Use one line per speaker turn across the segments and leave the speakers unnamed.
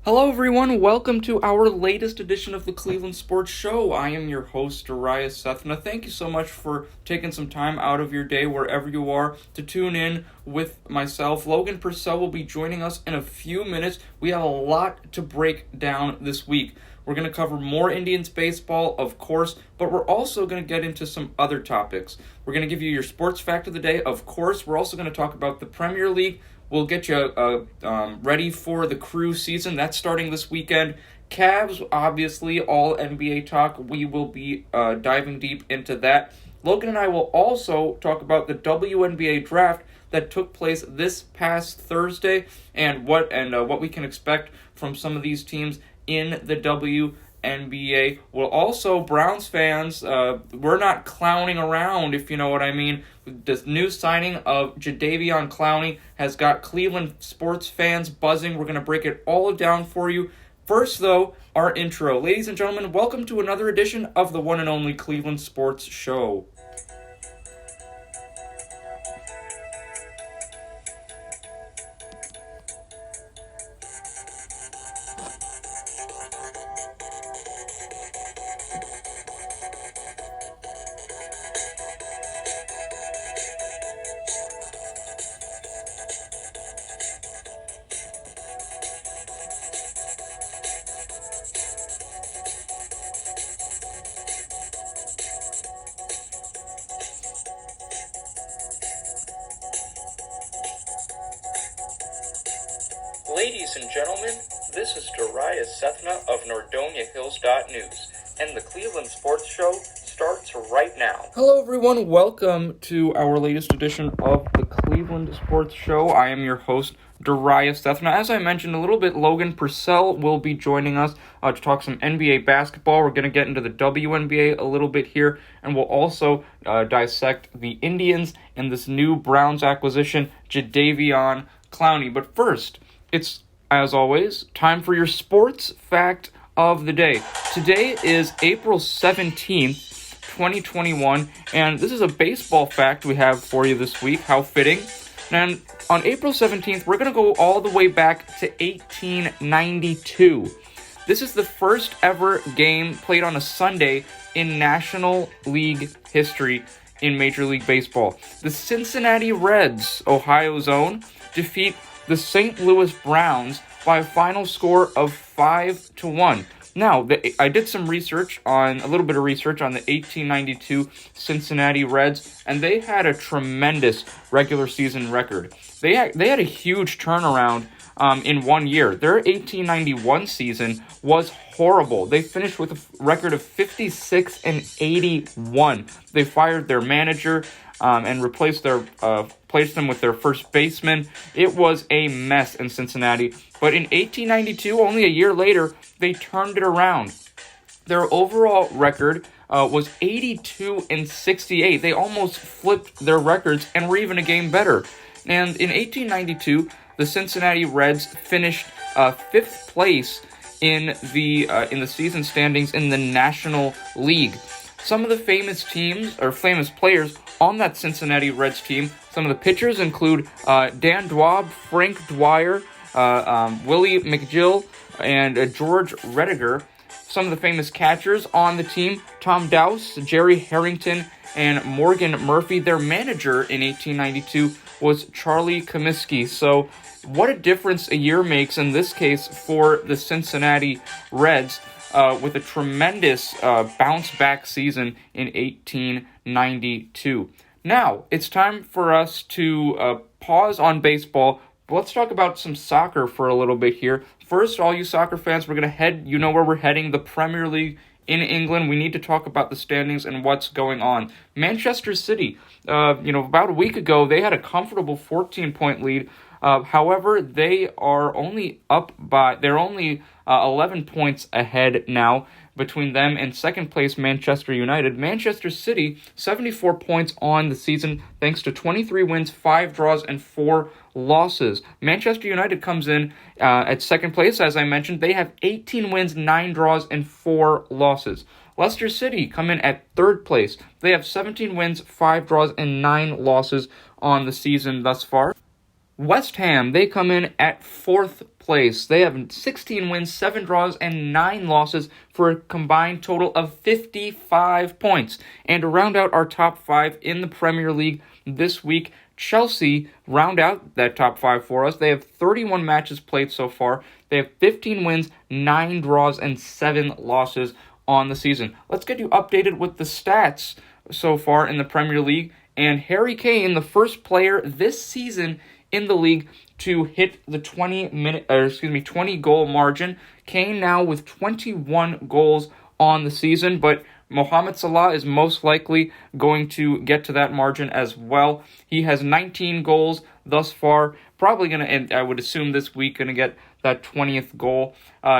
Hello everyone, welcome to our latest edition of the Cleveland Sports Show. I am your host, Darius Sethna. Thank you so much for taking some time out of your day, wherever you are, to tune in with myself. Logan Purcell will be joining us in a few minutes. We have a lot to break down this week. We're going to cover more Indians baseball, of course, but we're also going to get into some other topics. We're going to give you your sports fact of the day, of course. We're also going to talk about the Premier League. We'll get you ready for the Crew season. That's starting this weekend. Cavs, obviously, all NBA talk. We will be diving deep into that. Logan and I will also talk about the WNBA Draft that took place this past Thursday and what we can expect from some of these teams in the WNBA. We'll also, Browns fans, we're not clowning around, if you know what I mean. The new signing of Jadeveon Clowney has got Cleveland sports fans buzzing. We're going to break it all down for you. First, though, our intro. Ladies and gentlemen, welcome to another edition of the one and only Cleveland Sports Show. Ladies and gentlemen, this is Darius Sethna of NordoniaHills.News, and the Cleveland Sports Show starts right now. Hello everyone, welcome to our latest edition of the Cleveland Sports Show. I am your host, Darius Sethna. As I mentioned a little bit, Logan Purcell will be joining us to talk some NBA basketball. We're going to get into the WNBA a little bit here, and we'll also dissect the Indians and this new Browns acquisition, Jadeveon Clowney. But first, it's, as always, time for your sports fact of the day. Today is April 17th, 2021, and this is a baseball fact we have for you this week. How fitting. And on April 17th, we're going to go all the way back to 1892. This is the first ever game played on a Sunday in National League history in Major League Baseball. The Cincinnati Reds, Ohio's own, defeat the St. Louis Browns by a final score of 5-1. Now, I did a little bit of research on the 1892 Cincinnati Reds, and they had a tremendous regular season record. They had a huge turnaround in 1 year. Their 1891 season was horrible. They finished with a record of 56-81. They fired their manager and replaced them with their first baseman. It was a mess in Cincinnati. But in 1892, only a year later, they turned it around. Their overall record was 82-68. They almost flipped their records and were even a game better. And in 1892, the Cincinnati Reds finished fifth place in the season standings in the National League. Some of the famous players on that Cincinnati Reds team, some of the pitchers include Dan Dwab, Frank Dwyer, Willie McGill, and George Rediger. Some of the famous catchers on the team, Tom Dowse, Jerry Harrington, and Morgan Murphy. Their manager in 1892 was Charlie Comiskey. So what a difference a year makes in this case for the Cincinnati Reds with a tremendous bounce-back season in 1892. Now, it's time for us to pause on baseball. Let's talk about some soccer for a little bit here. First, all you soccer fans, we're going to head, you know where we're heading, the Premier League in England. We need to talk about the standings and what's going on. Manchester City, about a week ago, they had a comfortable 14-point lead. However, they are only 11 points ahead now between them and second place Manchester United. Manchester City, 74 points on the season thanks to 23 wins, 5 draws, and 4 losses. Manchester United comes in at second place, as I mentioned. They have 18 wins, 9 draws, and 4 losses. Leicester City come in at third place. They have 17 wins, 5 draws, and 9 losses on the season thus far. West Ham, they come in at fourth place. They have 16 wins, 7 draws, and 9 losses for a combined total of 55 points. And to round out our top 5 in the Premier League this week, Chelsea round out that top 5 for us. They have 31 matches played so far. They have 15 wins, 9 draws, and 7 losses on the season. Let's get you updated with the stats so far in the Premier League. And Harry Kane, the first player this season in the league to hit the 20 goal margin. Kane now with 21 goals on the season, but Mohamed Salah is most likely going to get to that margin as well. He has 19 goals thus far, probably going to, and I would assume this week, going to get that 20th goal.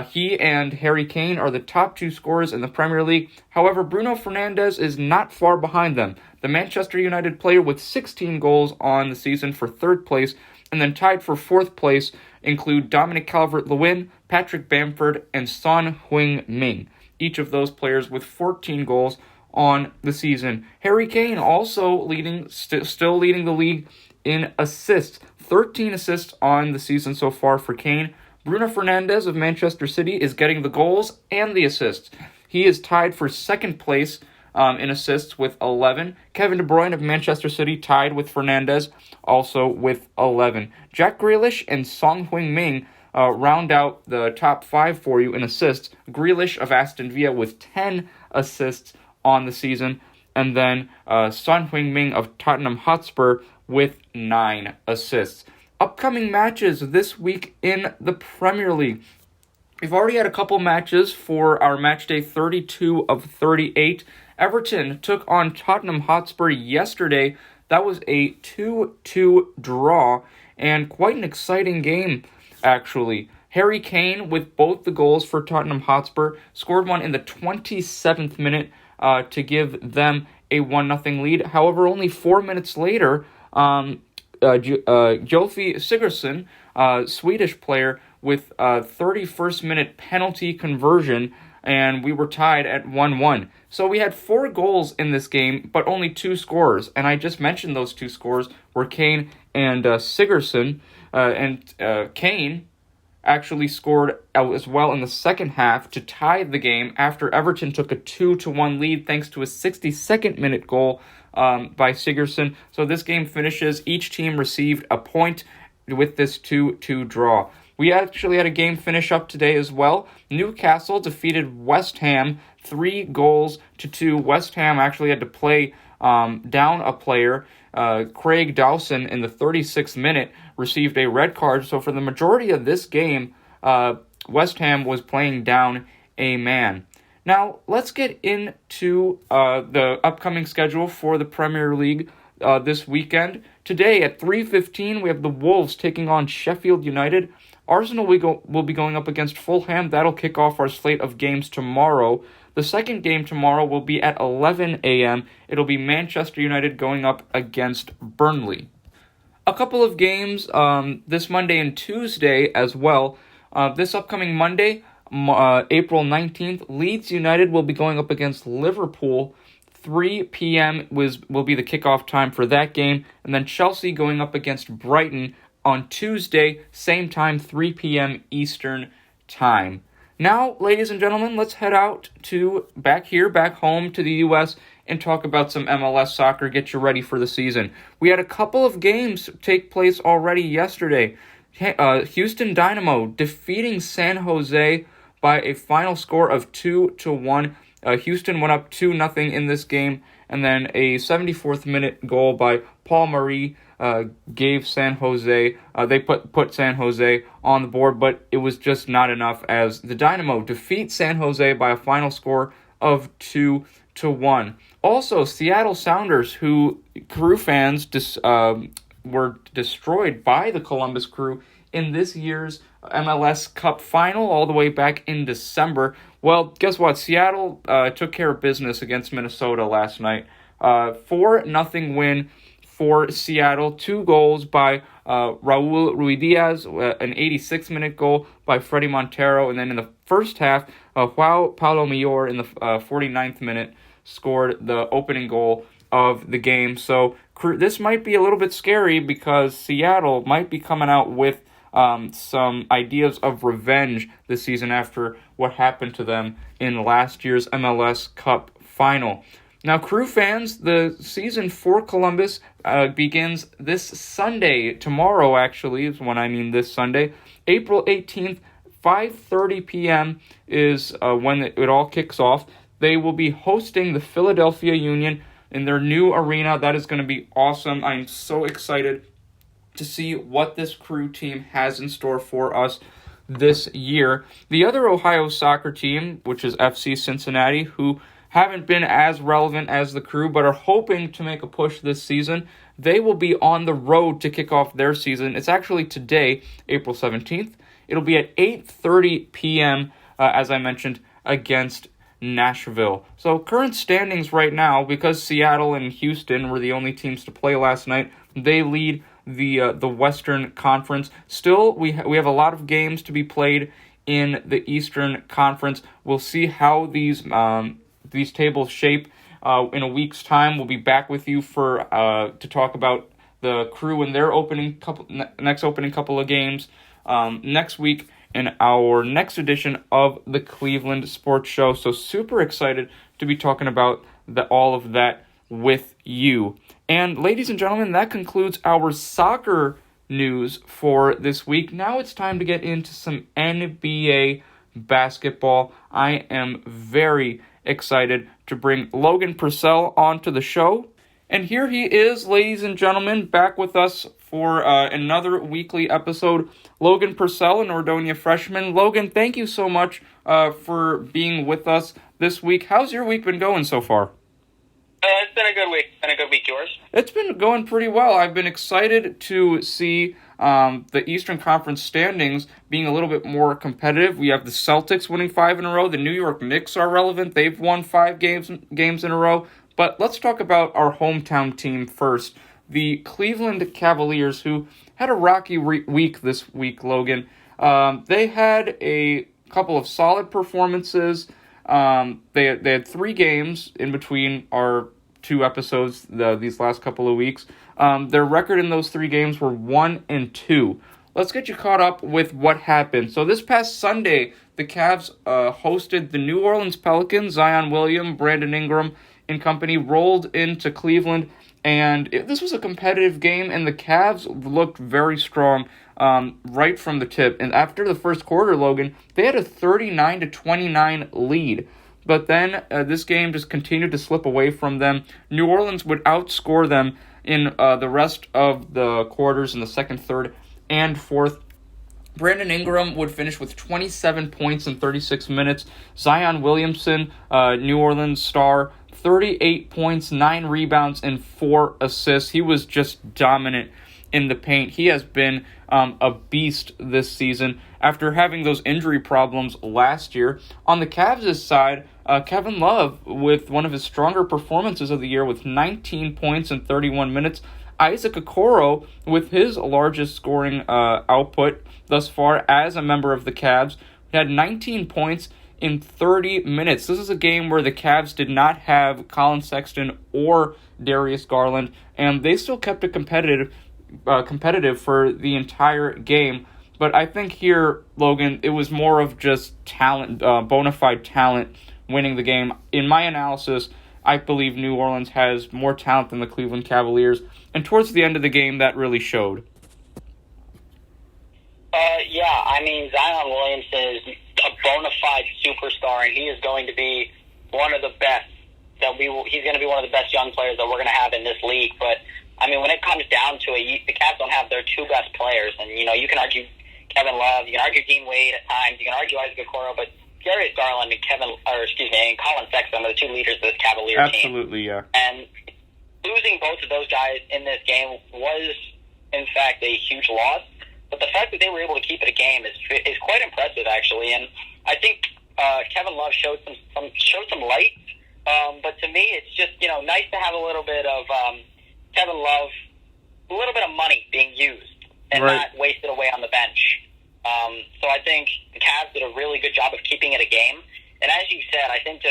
He and Harry Kane are the top 2 scorers in the Premier League. However, Bruno Fernandes is not far behind them. The Manchester United player with 16 goals on the season for 3rd place, and then tied for 4th place include Dominic Calvert-Lewin, Patrick Bamford, and Son Heung-min. Each of those players with 14 goals on the season. Harry Kane also still leading the league in assists. 13 assists on the season so far for Kane. Bruno Fernandes of Manchester City is getting the goals and the assists. He is tied for 2nd place in assists with 11. Kevin De Bruyne of Manchester City tied with Fernandes, also with 11. Jack Grealish and Son Heung-min round out the top 5 for you in assists. Grealish of Aston Villa with 10 assists on the season. And then Son Heung-min of Tottenham Hotspur with 9 assists. Upcoming matches this week in the Premier League. We've already had a couple matches for our match day 32 of 38. Everton took on Tottenham Hotspur yesterday. That was a 2-2 draw and quite an exciting game, actually. Harry Kane, with both the goals for Tottenham Hotspur, scored one in the 27th minute to give them a 1-0 lead. However, only 4 minutes later, Jolfi Sigurdsson, Swedish player, with a 31st minute penalty conversion, and we were tied at 1-1. So we had 4 goals in this game, but only 2 scorers. And I just mentioned those 2 scorers were Kane and Sigurdsson. And Kane actually scored as well in the second half to tie the game after Everton took a 2-1 lead thanks to a 62nd minute goal by Sigurdsson. So this game finishes, each team received a point with this 2-2 draw. We actually had a game finish up today as well. Newcastle defeated West Ham 3-2. West Ham actually had to play down a player. Craig Dawson in the 36th minute received a red card. So for the majority of this game, West Ham was playing down a man. Now, let's get into the upcoming schedule for the Premier League this weekend. Today at 3:15, we have the Wolves taking on Sheffield United. Arsenal will be going up against Fulham. That'll kick off our slate of games tomorrow. The second game tomorrow will be at 11 a.m. It'll be Manchester United going up against Burnley. A couple of games this Monday and Tuesday as well. This upcoming Monday, April 19th, Leeds United will be going up against Liverpool. 3 p.m. will be the kickoff time for that game. And then Chelsea going up against Brighton on Tuesday, same time, 3 p.m. Eastern Time. Now, ladies and gentlemen, let's head out back home to the U.S. and talk about some MLS soccer, get you ready for the season. We had a couple of games take place already yesterday. Houston Dynamo defeating San Jose by a final score of 2-1. Houston went up 2-0 in this game, and then a 74th minute goal by Paul Marie gave San Jose, they put San Jose on the board, but it was just not enough as the Dynamo defeat San Jose by a final score of 2-1. Also, Seattle Sounders, who Crew fans were destroyed by the Columbus Crew in this year's MLS Cup final all the way back in December. Well, guess what? Seattle took care of business against Minnesota last night. 4-0 win for Seattle. 2 goals by Raul Ruidiaz, an 86th minute goal by Freddie Montero, and then in the first half, João Paulo Mior in the 49th minute scored the opening goal of the game. So this might be a little bit scary because Seattle might be coming out with some ideas of revenge this season after what happened to them in last year's MLS Cup final. Now, Crew fans, the season for Columbus begins this Sunday. Tomorrow, actually, is when I mean this Sunday. April 18th, 5:30 p.m. is when it all kicks off. They will be hosting the Philadelphia Union in their new arena. That is going to be awesome. I'm so excited to see what this Crew team has in store for us this year. The other Ohio soccer team, which is FC Cincinnati, who haven't been as relevant as the Crew, but are hoping to make a push this season. They will be on the road to kick off their season. It's actually today, April 17th. It'll be at 8:30 p.m., as I mentioned, against Nashville. So current standings right now, because Seattle and Houston were the only teams to play last night, they lead the Western Conference. Still, we have a lot of games to be played in the Eastern Conference. We'll see how these tables shape in a week's time. We'll be back with you to talk about the Crew and their next opening couple of games next week in our next edition of the Cleveland Sports Show. So super excited to be talking about all of that with you. And ladies and gentlemen, that concludes our soccer news for this week. Now it's time to get into some NBA basketball. I am very excited to bring Logan Purcell onto the show. And here he is, ladies and gentlemen, back with us for another weekly episode. Logan Purcell, an Nordonia freshman. Logan, thank you so much for being with us this week. How's your week been going so far?
It's been a good week. Yours?
It's been going pretty well. I've been excited to see the Eastern Conference standings being a little bit more competitive. We have the Celtics winning 5 in a row. The New York Knicks are relevant. They've won 5 games in a row. But let's talk about our hometown team first. The Cleveland Cavaliers, who had a rocky week this week, Logan. They had a couple of solid performances. They had 3 games in between our 2 episodes these last couple of weeks. Their record in those 3 games were 1-2. Let's get you caught up with what happened. So this past Sunday, the Cavs hosted the New Orleans Pelicans. Zion Williamson, Brandon Ingram, and company rolled into Cleveland, and this was a competitive game, and the Cavs looked very strong right from the tip. And after the first quarter, Logan, they had a 39-29 lead. But then this game just continued to slip away from them. New Orleans would outscore them in the rest of the quarters in the second, third, and fourth. Brandon Ingram would finish with 27 points in 36 minutes. Zion Williamson, New Orleans star, 38 points, 9 rebounds, and 4 assists. He was just dominant in the paint. He has been a beast this season after having those injury problems last year. On the Cavs' side, Kevin Love with one of his stronger performances of the year with 19 points in 31 minutes. Isaac Okoro with his largest scoring output thus far as a member of the Cavs had 19 points in 30 minutes. This is a game where the Cavs did not have Colin Sexton or Darius Garland, and they still kept it competitive for the entire game. But I think here, Logan, it was more of just talent, bona fide talent winning the game. In my analysis, I believe New Orleans has more talent than the Cleveland Cavaliers, and towards the end of the game, that really showed.
Yeah, I mean, Zion Williamson is a bona fide superstar, and he is going to be one of the best. He's going to be one of the best young players that we're going to have in this league. But, I mean, when it comes down to it, the Cavs don't have their 2 best players. And, you can argue Kevin Love, you can argue Dean Wade at times, you can argue Isaac Okoro, but Darius Garland and Colin Sexton are the 2 leaders of this Cavalier team.
Absolutely, yeah.
And losing both of those guys in this game was, in fact, a huge loss. But the fact that they were able to keep it a game is quite impressive, actually. And I think Kevin Love showed some light. But to me, it's just nice to have a little bit of Kevin Love, a little bit of money being used and not wasted away on the bench. So I think the Cavs did a really good job of keeping it a game. And as you said, I think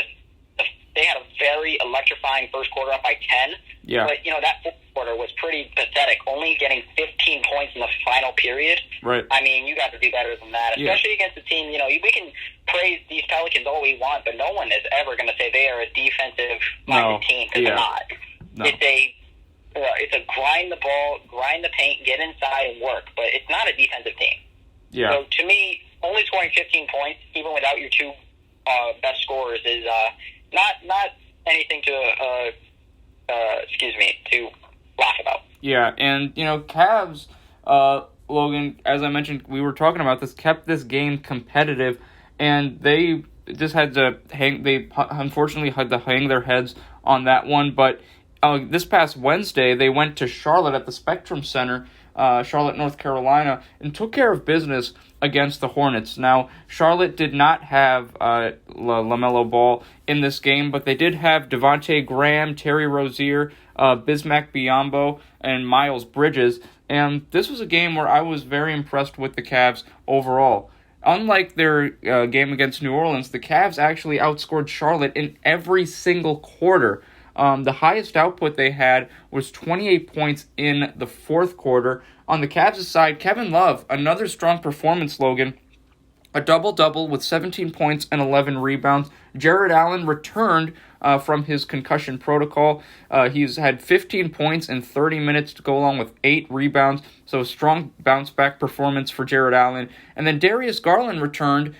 they had a very electrifying first quarter up by 10.
Yeah.
But that fourth quarter was pretty pathetic, only getting 15 points in the final period.
Right.
I mean, you got to do better than that, especially against a team, we can praise these Pelicans all we want, but no one is ever going to say they are a defensive-minded team, because they're not. No. It's a grind the ball, grind the paint, get inside and work, but it's not a defensive team.
Yeah.
So to me, only scoring 15 points, even without your two best scorers, is not anything to laugh about.
Yeah, and Cavs, Logan, as I mentioned, we were talking about this, kept this game competitive, and they just had to hang. They unfortunately had to hang their heads on that one. But this past Wednesday, they went to Charlotte at the Spectrum Center, Charlotte, North Carolina, and took care of business against the Hornets. Now, Charlotte did not have LaMelo Ball in this game, but they did have Devontae Graham, Terry Rozier, Bismack Biyombo, and Miles Bridges. And this was a game where I was very impressed with the Cavs overall. Unlike their game against New Orleans, the Cavs actually outscored Charlotte in every single quarter. The highest output they had was 28 points in the fourth quarter. On the Cavs' side, Kevin Love, another strong performance, Logan. A double-double with 17 points and 11 rebounds. Jared Allen returned from his concussion protocol. He's had 15 points in 30 minutes to go along with 8 rebounds. So a strong bounce-back performance for Jared Allen. And then Darius Garland returned.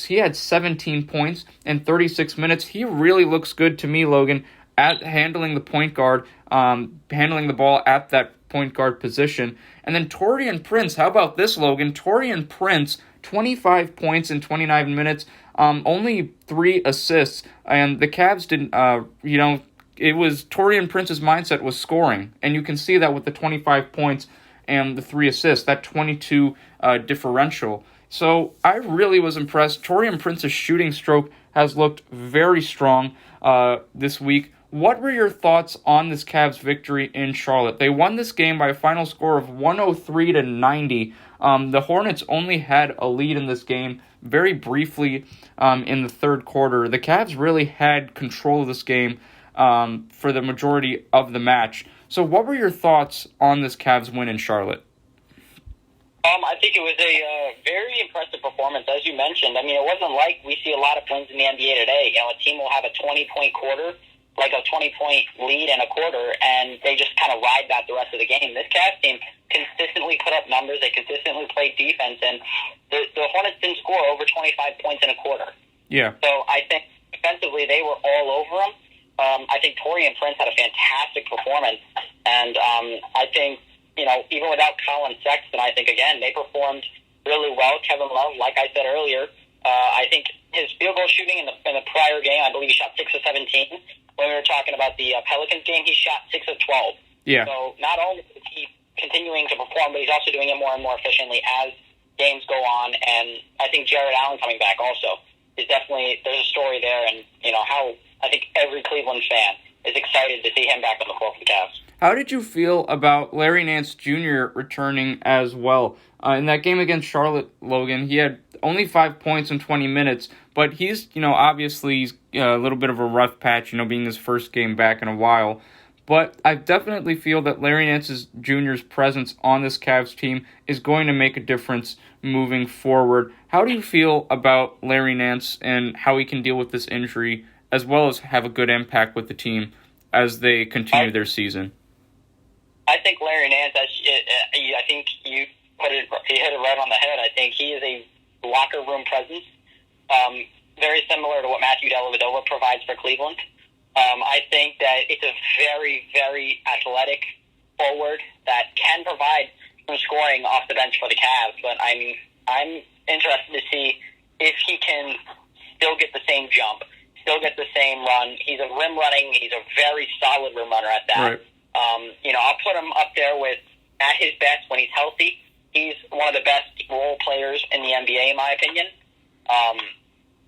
He had 17 points in 36 minutes. He really looks good to me, Logan, at handling the point guard, handling the ball at that point guard position. And then Taurean Prince, how about this, Logan? Taurean Prince, 25 points in 29 minutes, only 3 assists. And the Cavs didn't, it was Taurean Prince's mindset was scoring. And you can see that with the 25 points and the 3 assists, that 22 differential. So I really was impressed. Taurean Prince's shooting stroke has looked very strong this week. What were your thoughts on this Cavs victory in Charlotte? They won this game by a final score of 103-90. The Hornets only had a lead in this game very briefly in the third quarter. The Cavs really had control of this game for the majority of the match. So what were your thoughts on this Cavs win in Charlotte?
I think it was a very impressive performance, as you mentioned. I mean, it wasn't like we see a lot of wins in the NBA today. A team will have a 20-point quarter, like a 20-point lead in a quarter, and they just kind of ride that the rest of the game. This Cavs team consistently put up numbers. They consistently played defense, and the Hornets didn't score over 25 points in a quarter.
Yeah.
So I think defensively they were all over them. I think Taurean Prince had a fantastic performance, and I think, even without Colin Sexton, I think, again, they performed really well. Kevin Love, like I said earlier, I think his field goal shooting in the prior game, I believe he shot 6 of 17. When we were talking about the Pelicans game, he shot 6 of 12.
Yeah.
So not only is he continuing to perform, but he's also doing it more and more efficiently as games go on. And I think Jared Allen coming back also is definitely, there's a story there. And, how I think every Cleveland fan is excited to see him back on the floor for the Cavs.
How did you feel about Larry Nance Jr. returning as well? In that game against Charlotte, Logan, he had only 5 points in 20 minutes, but he's, obviously he's a little bit of a rough patch, being his first game back in a while. But I definitely feel that Larry Nance Jr.'s presence on this Cavs team is going to make a difference moving forward. How do you feel about Larry Nance and how he can deal with this injury, as well as have a good impact with the team as they continue their season?
I think Larry Nance, I think you hit it right on the head. I think he is a locker room presence, very similar to what Matthew Dellavedova provides for Cleveland. I think that it's a very, very athletic forward that can provide some scoring off the bench for the Cavs, but I'm interested to see if he can still get the same jump, still get the same run. He's a very solid rim runner at that.
Right.
I'll put him up there with, at his best when he's healthy, he's one of the best role players in the NBA, in my opinion. And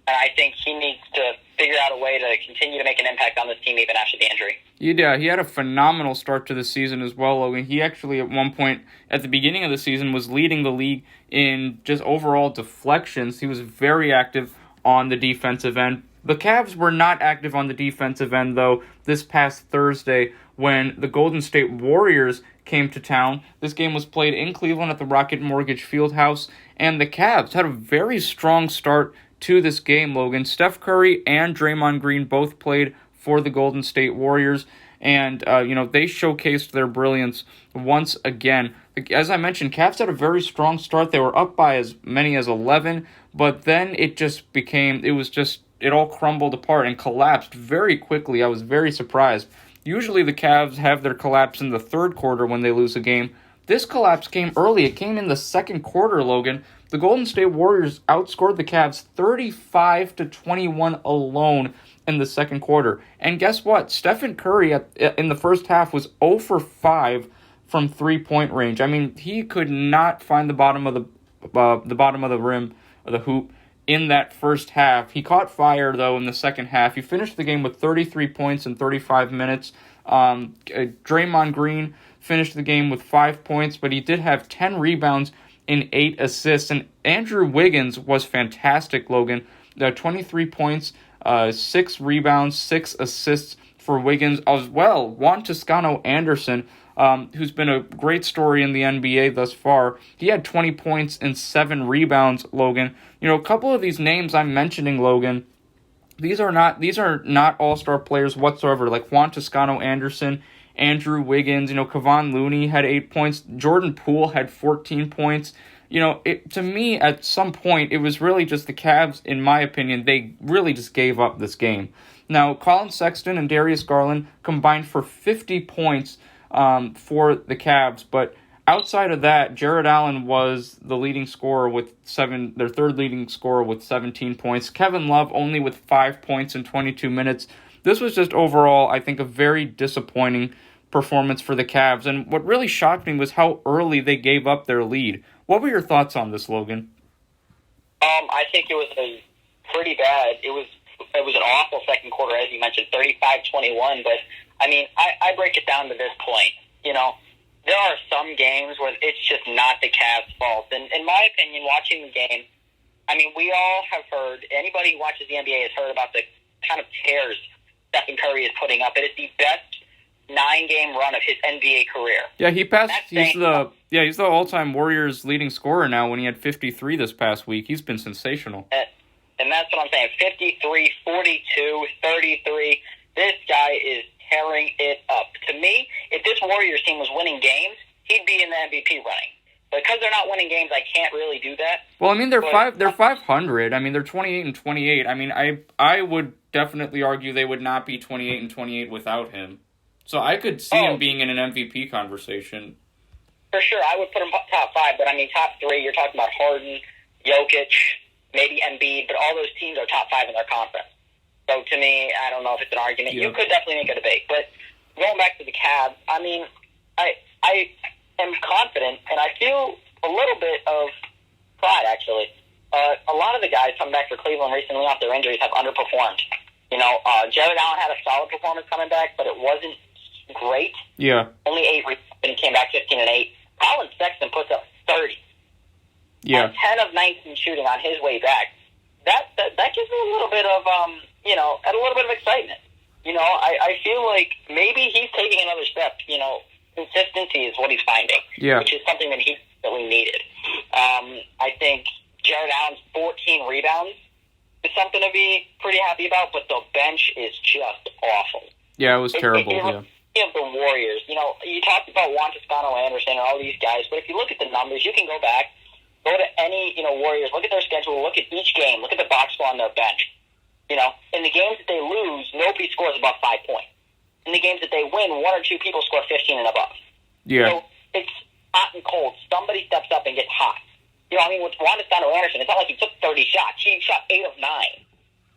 I think he needs to figure out a way to continue to make an impact on this team even after the injury.
Yeah, he had a phenomenal start to the season as well, Logan. He actually, at one point, at the beginning of the season, was leading the league in just overall deflections. He was very active on the defensive end. The Cavs were not active on the defensive end, though, this past Thursday when the Golden State Warriors came to town. This game was played in Cleveland at the Rocket Mortgage Fieldhouse, and the Cavs had a very strong start to this game, Logan. Steph Curry and Draymond Green both played for the Golden State Warriors, and they showcased their brilliance once again. As I mentioned, Cavs had a very strong start. They were up by as many as 11, but then it all crumbled apart and collapsed very quickly. I was very surprised. Usually the Cavs have their collapse in the third quarter when they lose a game. This collapse came early. It came in the second quarter, Logan. The Golden State Warriors outscored the Cavs 35-21 alone in the second quarter. And guess what? Stephen Curry in the first half was 0 for 5 from three-point range. I mean, he could not find the bottom of the rim of the hoop in that first half. He caught fire, though, in the second half. He finished the game with 33 points in 35 minutes. Draymond Green finished the game with 5 points, but he did have 10 rebounds and 8 assists. And Andrew Wiggins was fantastic, Logan. 23 points, 6 rebounds, 6 assists for Wiggins as well. Juan Toscano Anderson, who's been a great story in the NBA thus far. He had 20 points and 7 rebounds, Logan. A couple of these names I'm mentioning, Logan, these are not all-star players whatsoever, like Juan Toscano Anderson, Andrew Wiggins, Kevon Looney had 8 points, Jordan Poole had 14 points. To me, at some point, it was really just the Cavs, in my opinion, they really just gave up this game. Now, Colin Sexton and Darius Garland combined for 50 points for the Cavs, but outside of that, Jared Allen was the leading scorer their third leading scorer with 17 points. Kevin Love only with 5 points in 22 minutes. This was just overall, I think, a very disappointing performance for the Cavs. And what really shocked me was how early they gave up their lead. What were your thoughts on this, Logan?
I think it was pretty bad. It was an awful second quarter, as you mentioned, 35-21. But I break it down to this point. There are some games where it's just not the Cavs' fault. And in my opinion, watching the game, we all have heard, anybody who watches the NBA has heard about the kind of tears Stephen Curry is putting up. It is the best 9-game run of his NBA career. Yeah,
he's the all-time Warriors leading scorer now when he had 53 this past week. He's been sensational.
And that's what I'm saying. 53, 42, 33. This guy is tearing it up. To me, if this Warriors team was winning games, he'd be in the MVP running. But because they're not winning games, I can't really do that.
Well, they're 500. They're 28-28. I would definitely argue they would not be 28-28 without him. So I could see him being in an MVP conversation.
For sure, I would put him top 5, but top 3, you're talking about Harden, Jokic, maybe Embiid, but all those teams are top 5 in their conference. So to me, I don't know if it's an argument. Yeah. You could definitely make a debate. But going back to the Cavs, I am confident, and I feel a little bit of pride, actually. A lot of the guys coming back for Cleveland recently off their injuries have underperformed. Jared Allen had a solid performance coming back, but it wasn't great.
Yeah.
Only 8 rebounds, and he came back 15 and 8. Colin Sexton puts up 30.
Yeah.
10 of 19 shooting on his way back. That gives me a little bit of a little bit of excitement. I feel like maybe he's taking another step. Consistency is what he's finding.
Yeah.
Which is something that he really needed. I think Jared Allen's 14 rebounds is something to be pretty happy about, but the bench is just awful.
Yeah, it was terrible.
Of the Warriors, you talked about Juan Toscano Anderson and all these guys, but if you look at the numbers, you can go back, go to any Warriors, look at their schedule, look at each game, look at the box score on their bench. In the games that they lose, nobody scores above 5 points. In the games that they win, 1 or 2 people score 15 and above.
Yeah.
So it's hot and cold. Somebody steps up and gets hot. With Juan Toscano Anderson, it's not like he took 30 shots. He shot 8 of 9.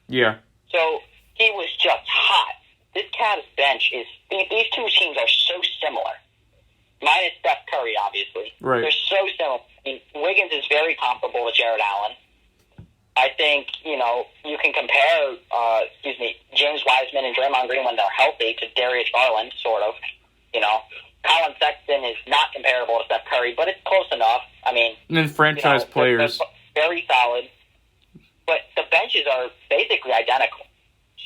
Yeah.
So he was just hot. This Cavs bench these two teams are so similar. Minus Steph Curry, obviously.
Right.
They're so similar. Wiggins is very comparable to Jared Allen. I think, you can compare, James Wiseman and Draymond Green when they're healthy to Darius Garland, sort of. Colin Sexton is not comparable to Steph Curry, but it's close enough.
And then franchise players.
They're very solid. But the benches are basically identical.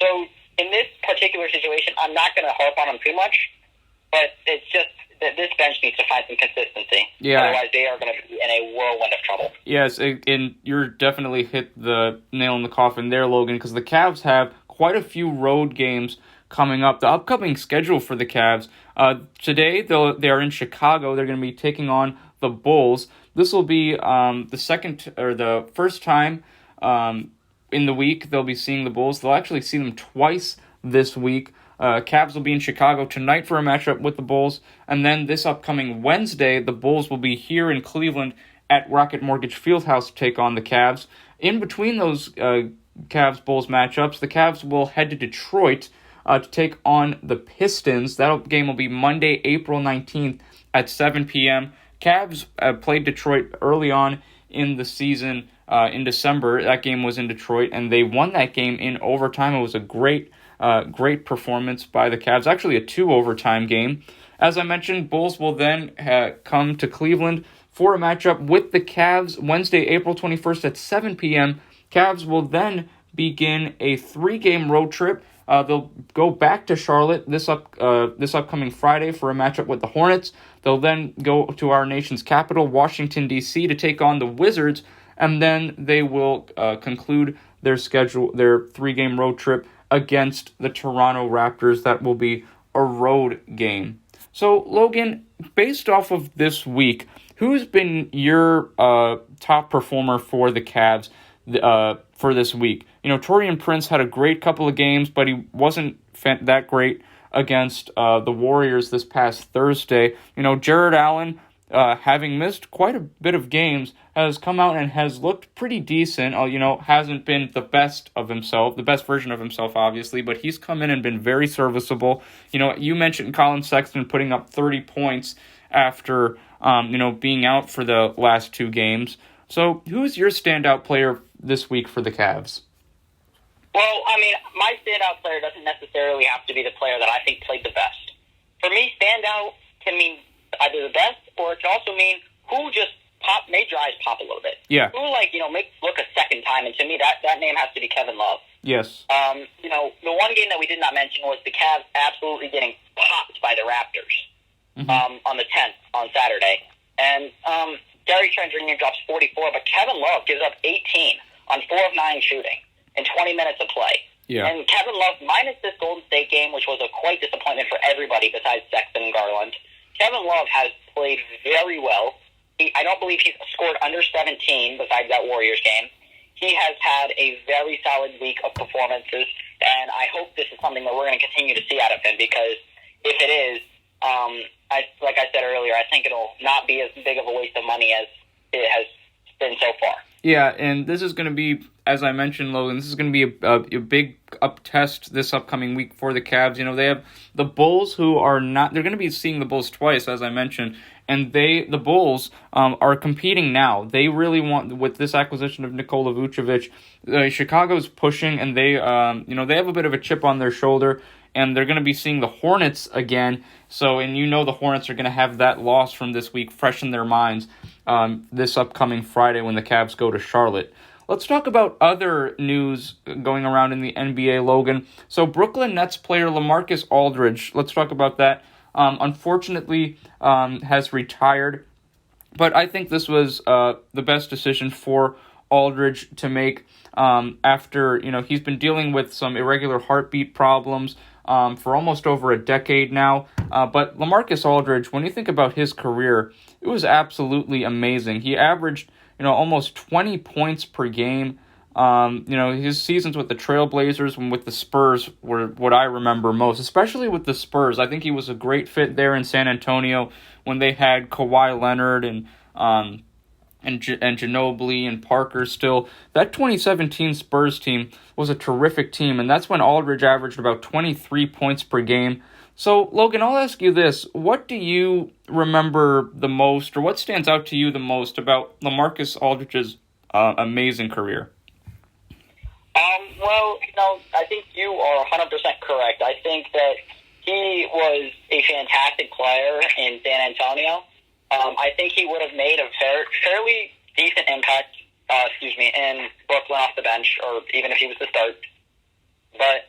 So in this particular situation, I'm not going to harp on them too much. But it's just that this bench needs to find some consistency.
Yeah.
Otherwise, they are going to be in a whirlwind of trouble.
Yes, and you're definitely hit the nail in the coffin there, Logan, because the Cavs have quite a few road games coming up. The upcoming schedule for the Cavs, today they are in Chicago. They're going to be taking on the Bulls. This will be the first time in the week they'll be seeing the Bulls. They'll actually see them twice this week. Cavs will be in Chicago tonight for a matchup with the Bulls, and then this upcoming Wednesday, the Bulls will be here in Cleveland at Rocket Mortgage Fieldhouse to take on the Cavs. In between those Cavs-Bulls matchups, the Cavs will head to Detroit to take on the Pistons. That game will be Monday, April 19th at 7 p.m. Cavs played Detroit early on in the season in December. That game was in Detroit, and they won that game in overtime. It was a great performance by the Cavs, actually a 2-overtime game. As I mentioned, Bulls will then come to Cleveland for a matchup with the Cavs Wednesday, April 21st at 7 p.m. Cavs will then begin a 3-game road trip. They'll go back to Charlotte this upcoming Friday for a matchup with the Hornets. They'll then go to our nation's capital, Washington, D.C., to take on the Wizards, and then they will conclude their 3-game road trip against the Toronto Raptors. That will be a road game. So, Logan, based off of this week, who's been your top performer for the Cavs for this week? You know, Taurean Prince had a great couple of games, but he wasn't that great against the Warriors this past Thursday. You know, Jared Allen, having missed quite a bit of games, has come out and has looked pretty decent. Hasn't been the best version of himself, obviously, but he's come in and been very serviceable. You know, you mentioned Colin Sexton putting up 30 points after, being out for the last 2 games. So who's your standout player this week for the Cavs?
Well, I mean, my standout player doesn't necessarily have to be the player that I think played the best. For me, standout can mean either the best, or it can also mean who just made your eyes pop a little bit.
Yeah.
Who, makes look a second time, and to me, that name has to be Kevin Love.
Yes.
The one game that we did not mention was the Cavs absolutely getting popped by the Raptors on the 10th on Saturday. And Gary Trent Jr. drops 44, but Kevin Love gives up 18 on 4 of 9 shooting in 20 minutes of play.
Yeah.
And Kevin Love, minus this Golden State game, which was a quite disappointment for everybody besides Sexton and Garland, Kevin Love has played very well. I don't believe he's scored under 17 besides that Warriors game. He has had a very solid week of performances, and I hope this is something that we're going to continue to see out of him, because if it is, like I said earlier, I think it'll not be as big of a waste of money as it has been so far.
Yeah, and this is going to be, as I mentioned, Logan, this is going to be a big test this upcoming week for the Cavs. You know, they have the Bulls who are not, they're going to be seeing the Bulls twice, as I mentioned, and the Bulls are competing now. They really want, with this acquisition of Nikola Vucevic, Chicago's pushing, and they have a bit of a chip on their shoulder, and they're going to be seeing the Hornets again. So, and the Hornets are going to have that loss from this week fresh in their minds this upcoming Friday when the Cavs go to Charlotte. Let's talk about other news going around in the NBA, Logan. So Brooklyn Nets player LaMarcus Aldridge, let's talk about that. Unfortunately, has retired, but I think this was the best decision for Aldridge to make after, he's been dealing with some irregular heartbeat problems for almost over a decade now. But LaMarcus Aldridge, when you think about his career, it was absolutely amazing. He averaged, almost 20 points per game. His seasons with the Trailblazers and with the Spurs were what I remember most, especially with the Spurs. I think he was a great fit there in San Antonio when they had Kawhi Leonard and Ginobili and Parker still. That 2017 Spurs team was a terrific team, and that's when Aldridge averaged about 23 points per game. So, Logan, I'll ask you this. What do you remember the most, or what stands out to you the most about LaMarcus Aldridge's amazing career?
I think you are 100% correct. I think that he was a fantastic player in San Antonio. I think he would have made a fairly decent impact, in Brooklyn off the bench, or even if he was the start. But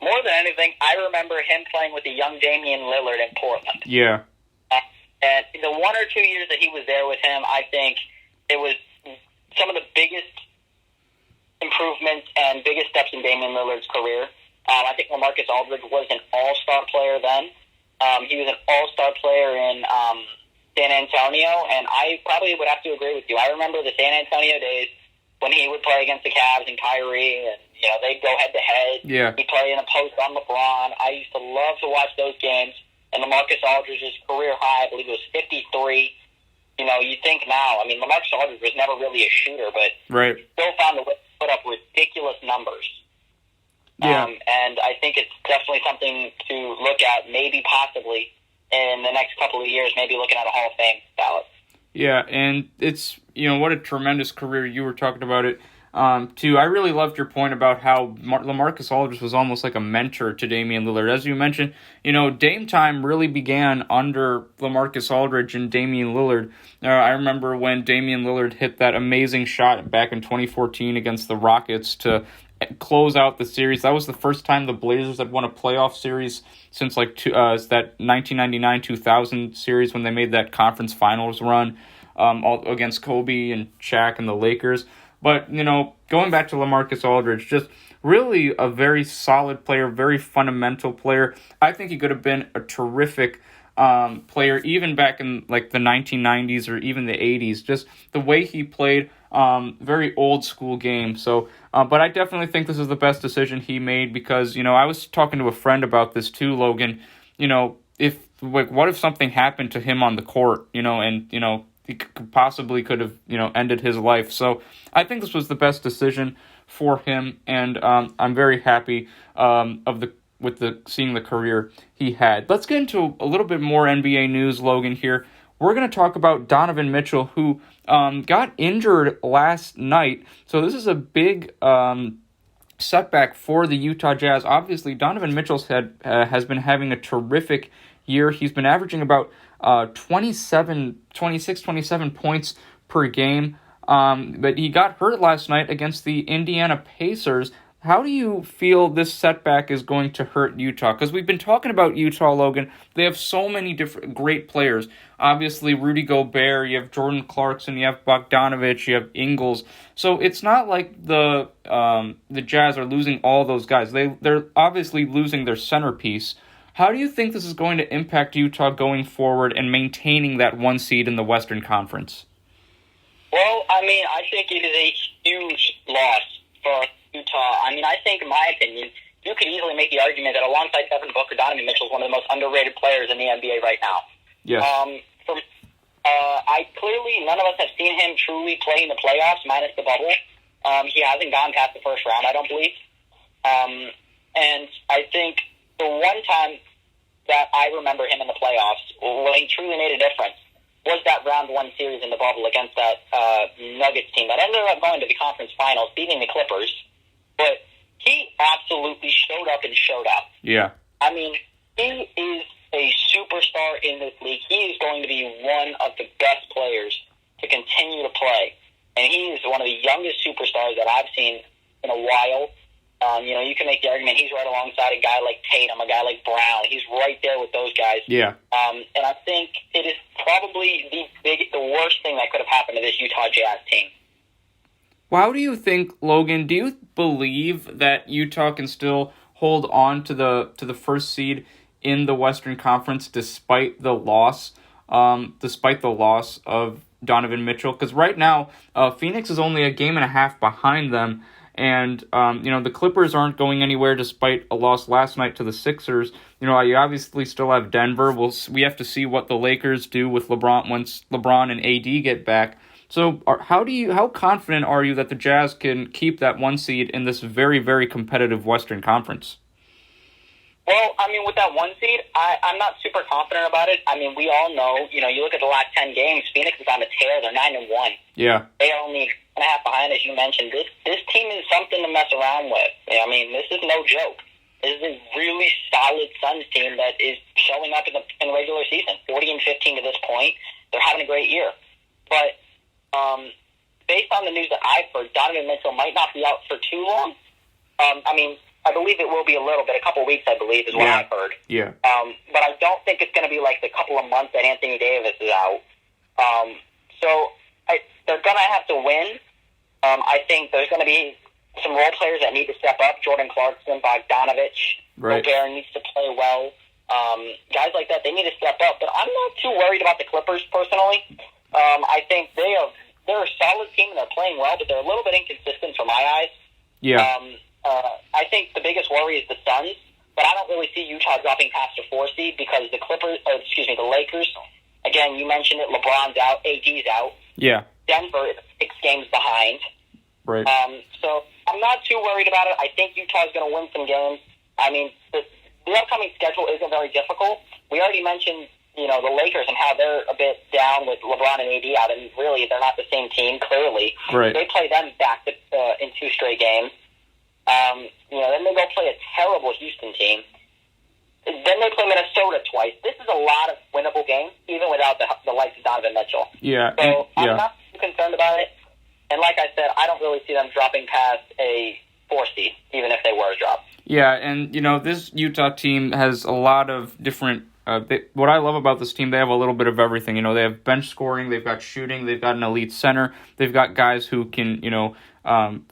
more than anything, I remember him playing with the young Damian Lillard in Portland.
Yeah.
And the 1 or 2 years that he was there with him, I think it was some of the biggest improvements and biggest steps in Damian Lillard's career. I think LaMarcus Aldridge was an all-star player then. He was an all-star player in San Antonio, and I probably would have to agree with you. I remember the San Antonio days when he would play against the Cavs and Kyrie, and they'd go head-to-head.
Yeah.
He'd play in a post on LeBron. I used to love to watch those games. And LaMarcus Aldridge's career high, I believe it was 53. You think now, LaMarcus Aldridge was never really a shooter, but still found a way to put up ridiculous numbers.
Yeah.
And I think it's definitely something to look at, maybe possibly in the next couple of years, maybe looking at a Hall of Fame ballot.
Yeah, and it's, what a tremendous career. You were talking about it, too. I really loved your point about how LaMarcus Aldridge was almost like a mentor to Damian Lillard. As you mentioned, Dame time really began under LaMarcus Aldridge and Damian Lillard. I remember when Damian Lillard hit that amazing shot back in 2014 against the Rockets to close out the series. That was the first time the Blazers had won a playoff series since that 1999-2000 series when they made that conference finals run against Kobe and Shaq and the Lakers. But, going back to LaMarcus Aldridge, just really a very solid player, very fundamental player. I think he could have been a terrific player even back in the 1990s or even the 80s. Just the way he played, very old school game. So, but I definitely think this is the best decision he made because, I was talking to a friend about this too, Logan. What if something happened to him on the court, and, he could have, ended his life. So I think this was the best decision for him, and I'm very happy seeing the career he had. Let's get into a little bit more NBA news, Logan, here. We're going to talk about Donovan Mitchell, who got injured last night. So this is a big setback for the Utah Jazz. Obviously, Donovan Mitchell has been having a terrific year. He's been averaging about 27 points per game. But he got hurt last night against the Indiana Pacers. How do you feel this setback is going to hurt Utah? Because we've been talking about Utah, Logan. They have so many different great players. Obviously, Rudy Gobert, you have Jordan Clarkson, you have Bogdanovich, you have Ingles. So it's not like the Jazz are losing all those guys. They're obviously losing their centerpiece. How do you think this is going to impact Utah going forward and maintaining that 1 seed in the Western Conference?
Well, I think it is a huge loss for Utah. I think, in my opinion, you could easily make the argument that alongside Devin Booker, Donovan Mitchell is one of the most underrated players in the NBA right now.
Yes.
None of us have seen him truly play in the playoffs, minus the bubble. He hasn't gone past the first round, I don't believe. And I think the one time that I remember him in the playoffs, when he truly made a difference, was that round 1 series in the bubble against that Nuggets team that ended up going to the conference finals, beating the Clippers. But he absolutely showed up and showed out.
Yeah.
He is a superstar in this league. He is going to be one of the best players to continue to play. And he is one of the youngest superstars that I've seen in a while. You can make the argument he's right alongside a guy like Tatum, a guy like Brown. He's right there with those guys.
Yeah.
And I think it is probably the worst thing that could have happened to this Utah Jazz team.
Well, how do you think, Logan, do you believe that Utah can still hold on to the first seed in the Western Conference despite the loss of Donovan Mitchell? Because right now, Phoenix is only a game and a half behind them. And, the Clippers aren't going anywhere despite a loss last night to the Sixers. You obviously still have Denver. We have to see what the Lakers do with LeBron once LeBron and AD get back. So how confident are you that the Jazz can keep that 1 seed in this very, very competitive Western Conference?
Well, with that 1 seed, I'm not super confident about it. We all know, you look at the last 10 games, Phoenix is on a tear. They're 9-1.
Yeah.
They are only a half behind, as you mentioned. This team is something to mess around with. This is no joke. This is a really solid Suns team that is showing up in the regular season, 40-15 to this point. They're having a great year. But based on the news that I've heard, Donovan Mitchell might not be out for too long. I believe it will be a little bit, a couple weeks, I believe, is what I've heard.
Yeah.
But I don't think it's going to be like the couple of months that Anthony Davis is out. They're going to have to win. I think there's going to be some role players that need to step up. Jordan Clarkson, Bogdanovich, Gobert needs to play well. Guys like that, they need to step up. But I'm not too worried about the Clippers, personally. I think they're a solid team and they're playing well, but they're a little bit inconsistent from my eyes.
Yeah.
I think the biggest worry is the Suns, but I don't really see Utah dropping past a 4 seed because the Lakers, again, you mentioned it, LeBron's out, AD's out.
Yeah.
Denver is 6 games behind.
Right.
So I'm not too worried about it. I think Utah's going to win some games. I mean, the upcoming schedule isn't very difficult. We already mentioned, the Lakers and how they're a bit down with LeBron and AD out, and really they're not the same team, clearly.
Right.
They play them back in 2 straight games. Then they go play a terrible Houston team. Then they play Minnesota twice. This is a lot of winnable games, even without the likes of Donovan Mitchell.
Yeah.
So I'm not too concerned about it. And like I said, I don't really see them dropping past a 4 seed, even if they were to drop.
Yeah, and, this Utah team has a lot of different... what I love about this team, they have a little bit of everything. They have bench scoring, they've got shooting, they've got an elite center, they've got guys who can,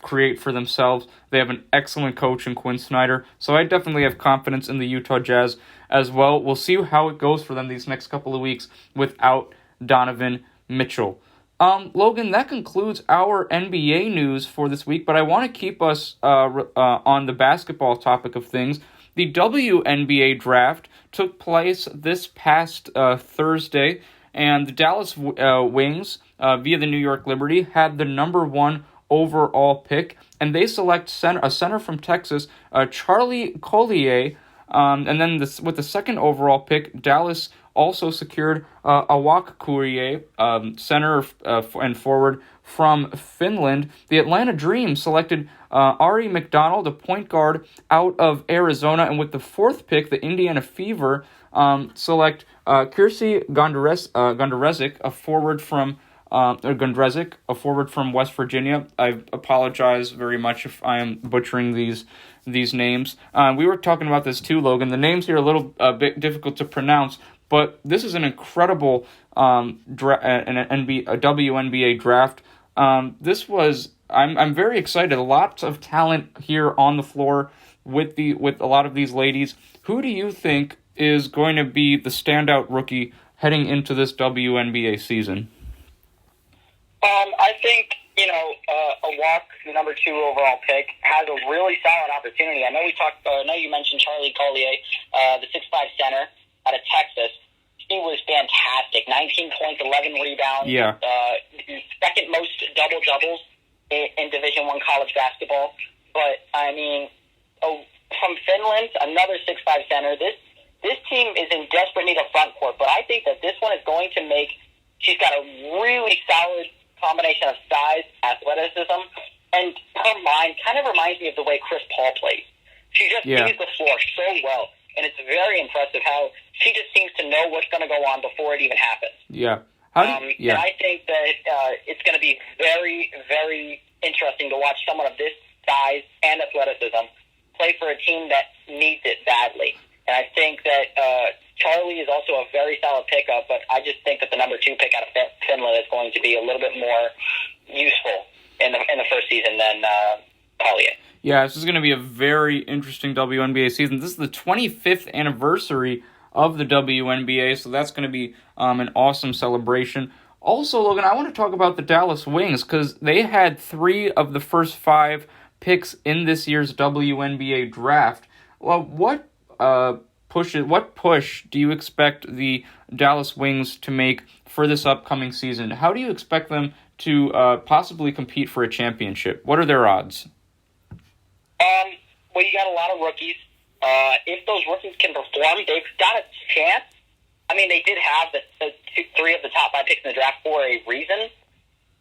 create for themselves. They have an excellent coach in Quinn Snyder. So I definitely have confidence in the Utah Jazz as well. We'll see how it goes for them these next couple of weeks without Donovan Mitchell. Logan, that concludes our NBA news for this week, but I want to keep us on the basketball topic of things. The WNBA Draft took place this past Thursday, and the Dallas Wings, via the New York Liberty, had the number 1 overall pick, and they select a center from Texas, Charlie Collier, and then with the second overall pick, Dallas also secured WAKR, center and forward from Finland. The Atlanta Dream selected Ari McDonald, a point guard out of Arizona, and with the 4th pick, the Indiana Fever select Kirsi Gondrezic, a forward from West Virginia. I apologize very much if I am butchering these names. We were talking about this too, Logan. The names here are a bit difficult to pronounce, but this is an incredible WNBA draft. I'm very excited. Lots of talent here on the floor with a lot of these ladies. Who do you think is going to be the standout rookie heading into this WNBA season?
I think, the number 2 overall pick, has a really solid opportunity. I know you mentioned Charlie Collier, the 6'5" center out of Texas. She was fantastic. 19 points, 11 rebounds.
Yeah.
Second most double-doubles in Division I college basketball. But, from Finland, another 6'5" center. This team is in desperate need of front court, but I think that this one is going to she's got a really solid combination of size, athleticism, and her mind kind of reminds me of the way Chris Paul plays. She just sees the floor so well, and it's very impressive how she just seems to know what's going to go on before it even happens.
Yeah.
And I think that it's going to be very, very interesting to watch someone of this size and athleticism play for a team that needs it badly. And I think that Charlie is also a very solid pickup, but I just think that the number 2 pick out of Finland is going to be a little bit more useful in the first season than Collier.
Yeah, this is going to be a very interesting WNBA season. This is the 25th anniversary of the WNBA, so that's going to be an awesome celebration. Also, Logan, I want to talk about the Dallas Wings because they had 3 of the first 5 picks in this year's WNBA draft. Well, what push do you expect the Dallas Wings to make for this upcoming season? How do you expect them to possibly compete for a championship? What are their odds?
Well, you got a lot of rookies. If those rookies can perform, they've got a chance. I mean, they did have the 3 of the top 5 picks in the draft for a reason.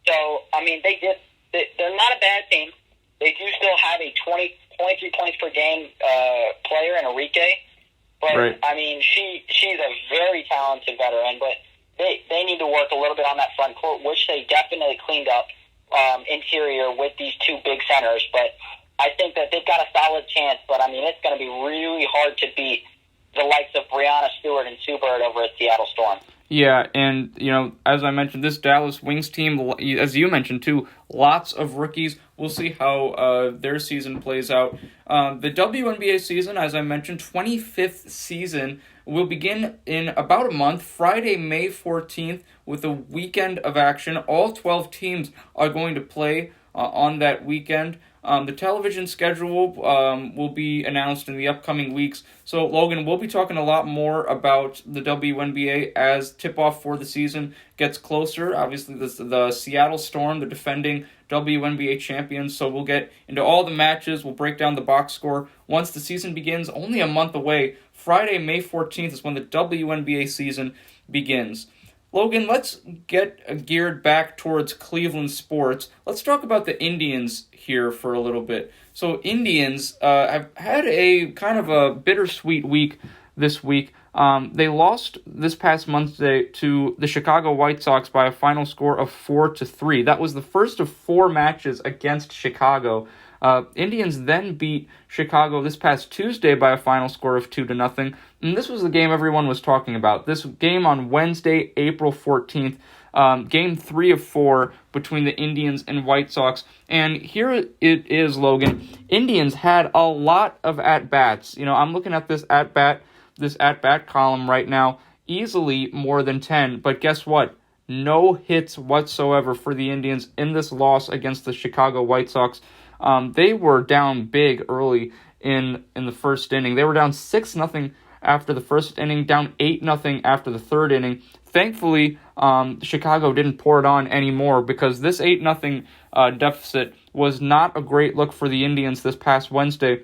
So, I mean, they're not a bad team. They do still have a 23 points per game player in Enrique. But,
right.
I mean, she's a very talented veteran, but they need to work a little bit on that front court, which they definitely cleaned up interior with these 2 big centers. But I think that they've got to stop solid chance, but, I mean, it's going to be really hard to beat the likes of Breanna Stewart and Sue Bird over at Seattle Storm.
Yeah, and, as I mentioned, this Dallas Wings team, as you mentioned, too, lots of rookies. We'll see how their season plays out. The WNBA season, as I mentioned, 25th season, will begin in about a month, Friday, May 14th, with a weekend of action. All 12 teams are going to play on that weekend. The television schedule will be announced in the upcoming weeks. So, Logan, we'll be talking a lot more about the WNBA as tip-off for the season gets closer. Obviously, the Seattle Storm, the defending WNBA champions. So we'll get into all the matches. We'll break down the box score. Once the season begins, only a month away, Friday, May 14th is when the WNBA season begins. Logan, let's get geared back towards Cleveland sports. Let's talk about the Indians here for a little bit. So Indians have had a kind of a bittersweet week this week. They lost this past Monday to the Chicago White Sox by a final score of 4-3. That was the first of 4 matches against Chicago. Indians then beat Chicago this past Tuesday by a final score of 2-0. And this was the game everyone was talking about. This game on Wednesday, April 14th, game 3 of 4 between the Indians and White Sox. And here it is, Logan. Indians had a lot of at-bats. I'm looking at this at-bat column right now, easily more than 10. But guess what? No hits whatsoever for the Indians in this loss against the Chicago White Sox. They were down big early in the first inning. They were down 6-0 after the first inning, down 8-0 after the third inning. Thankfully, Chicago didn't pour it on anymore because this 8-0 deficit was not a great look for the Indians this past Wednesday.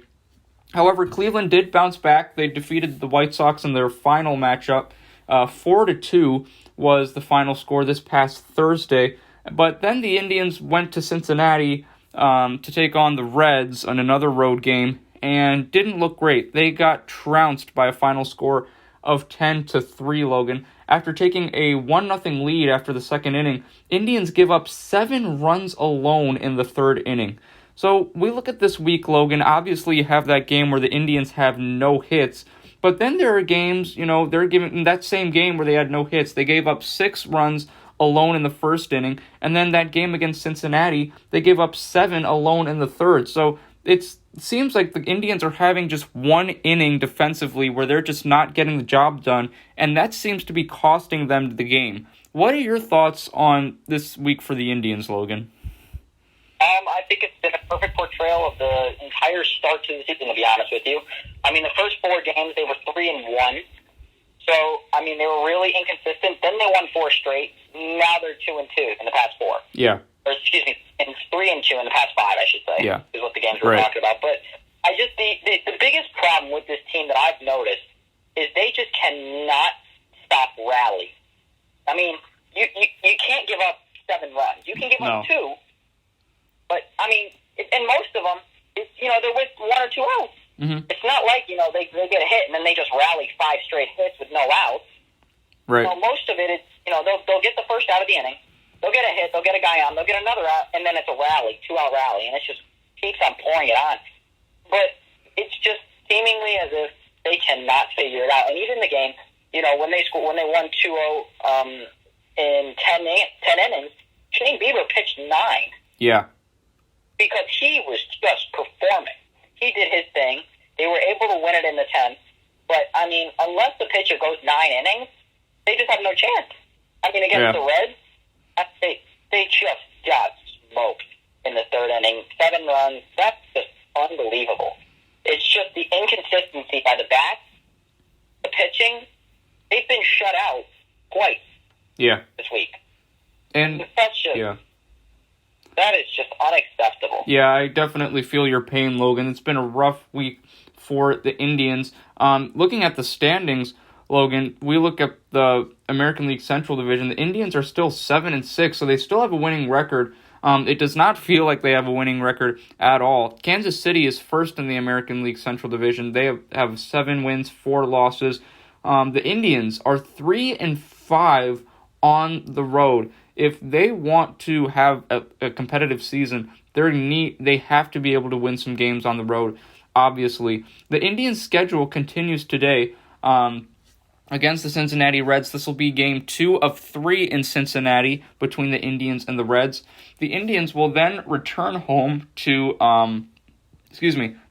However, Cleveland did bounce back. They defeated the White Sox in their final matchup. 4-2 was the final score this past Thursday. But then the Indians went to Cincinnati to take on the Reds on another road game and didn't look great. They got trounced by a final score of 10-3, Logan. After taking a 1-0 lead after the second inning, Indians give up 7 runs alone in the third inning. So we look at this week, Logan. Obviously, you have that game where the Indians have no hits. But then there are games, they're giving in that same game where they had no hits. They gave up 6 runs alone in the first inning. And then that game against Cincinnati, they gave up 7 alone in the third. So it seems like the Indians are having just one inning defensively where they're just not getting the job done. And that seems to be costing them the game. What are your thoughts on this week for the Indians, Logan?
I think it's been a perfect portrayal of the entire start to the season, to be honest with you. I mean, the first 4 games, they were 3-1. So, I mean, they were really inconsistent. Then they won 4 straight. Now they're 2-2 in the past 4.
Yeah.
Or, excuse me, and 3-2 in the past 5, I should say.
Yeah.
Is what the games we're talking about. But the biggest problem with this team that I've noticed is they just cannot stop rally. I mean, you can't give up 7 runs. You can give up 2. But, I mean, and most of them, they're with 1 or 2 outs.
Mm-hmm.
It's not like, they get a hit and then they just rally 5 straight hits with no outs.
Right.
Most of it is, they'll get the first out of the inning. They'll get a hit, they'll get a guy on, they'll get another out, and then it's a rally, 2-out rally, and it just keeps on pouring it on. But it's just seemingly as if they cannot figure it out. And even the game, when they won 2-0 in 10 innings, Shane Bieber pitched 9.
Yeah.
Because he was just performing. He did his thing. They were able to win it in the 10th. But, I mean, unless the pitcher goes 9 innings, they just have no chance. I mean, against the Reds, they just got smoked in the third inning. 7 runs. That's just unbelievable. It's just the inconsistency by the bat, the pitching. They've been shut out twice this week.
And
that's just...
Yeah.
That is just unacceptable.
Yeah, I definitely feel your pain, Logan. It's been a rough week for the Indians. Looking at the standings, Logan, we look at the American League Central Division. The Indians are still 7-6, so they still have a winning record. It does not feel like they have a winning record at all. Kansas City is first in the American League Central Division. They have 7 wins, 4 losses. The Indians are 3-5 on the road. If they want to have a competitive season, they have to be able to win some games on the road. obviously. The Indians' schedule continues today against the Cincinnati Reds. This will be game 2 of 3 in Cincinnati between the Indians and the Reds. The Indians will then return home to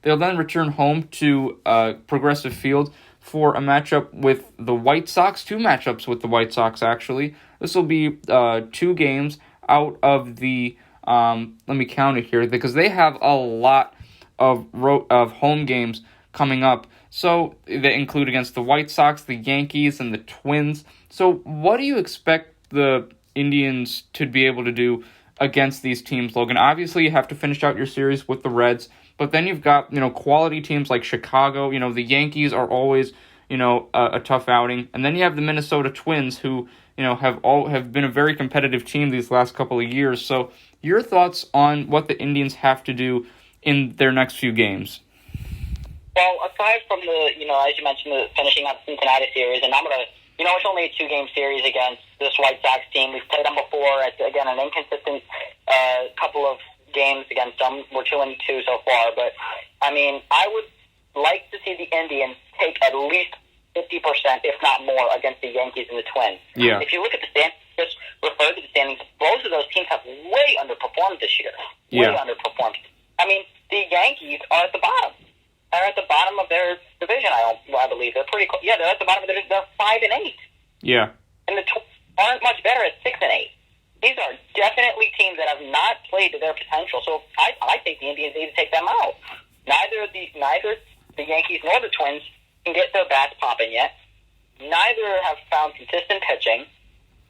they'll then return home to Progressive Field for a matchup with the White Sox. 2 matchups with the White Sox, actually. This will be 2 games out of the let me count it here, because they have a lot of home games coming up. So they include against the White Sox, the Yankees, and the Twins. So what do you expect the Indians to be able to do against these teams, Logan? Obviously, you have to finish out your series with the Reds, but then you've got, quality teams like Chicago. The Yankees are always, a tough outing. And then you have the Minnesota Twins, who, have been a very competitive team these last couple of years. So your thoughts on what the Indians have to do in their next few games?
Well, aside from the, as you mentioned, the finishing up the Cincinnati series, and I'm going to, it's only a 2-game series against this White Sox team. We've played them before. It's, again, an inconsistent couple of games against them. We're 2-2 so far. But, I would like to see the Indians take at least 50%, if not more, against the Yankees and the Twins.
Yeah.
If you look at the standings, just refer to the standings, both of those teams have way underperformed this year. Way underperformed. The Yankees are at the bottom. They're at the bottom of their division, I believe. They're pretty close. Yeah, they're at the bottom of their division. They're 5-8.
Yeah.
And the Twins aren't much better at 6-8. These are definitely teams that have not played to their potential. So I think the Indians need to take them out. Neither the Yankees nor the Twins can get their bats popping yet. Neither have found consistent pitching.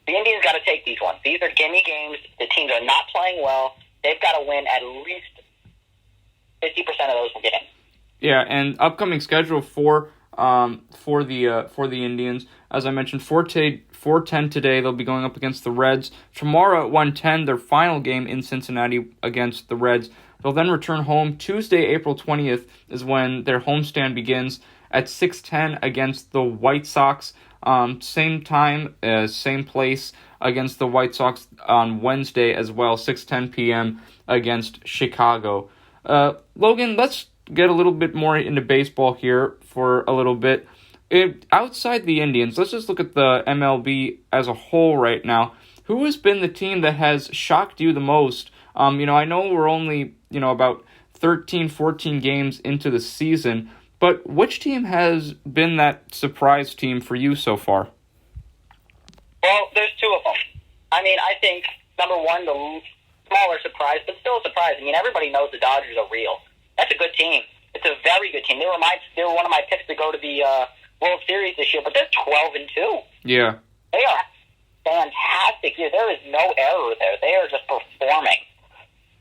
The Indians got to take these ones. These are gimme games. The teams are not playing well. They've got to win at least 50% of those games.
Yeah, and upcoming schedule for the Indians, as I mentioned, 4:10 today they'll be going up against the Reds. Tomorrow at 1:10, their final game in Cincinnati against the Reds. They'll then return home Tuesday, April 20th, is when their homestand begins at 6:10 against the White Sox. Same time, same place against the White Sox on Wednesday as well, 6:10 p.m. against Chicago. Logan, let's get a little bit more into baseball here for a little bit. Outside the Indians, let's just look at the MLB as a whole right now. Who has been the team that has shocked you the most? I know we're only, about 13, 14 games into the season, but which team has been that surprise team for you so far?
Well, there's 2 of them. I think, number one, the smaller surprise, but still a surprise. Everybody knows the Dodgers are real. That's a good team. It's a very good team. They were one of my picks to go to the World Series this year, but they're 12-2.
Yeah.
They are fantastic. There is no error there. They are just performing.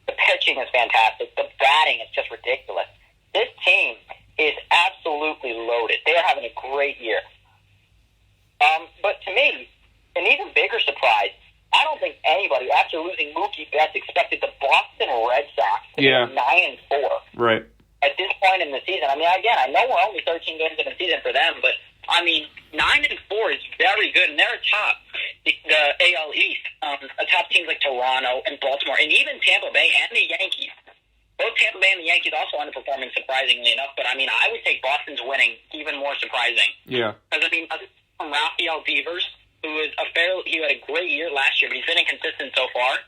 The pitching is fantastic. The batting is just ridiculous. This team is absolutely loaded. They are having a great year. But to me, an even bigger surprise, I don't think anybody, after losing Mookie Betts, expected the Boston Red Sox to be 9-4.
Right.
At this point in the season. Again, I know we're only 13 games in the season for them, but 9-4 is very good, and they're atop the AL East, atop teams like Toronto and Baltimore, and even Tampa Bay and the Yankees. Both Tampa Bay and the Yankees also underperforming, surprisingly enough, but I would say Boston's winning even more surprising.
Yeah.
Because from Rafael Devers, he had a great year last year, but he's been inconsistent so far.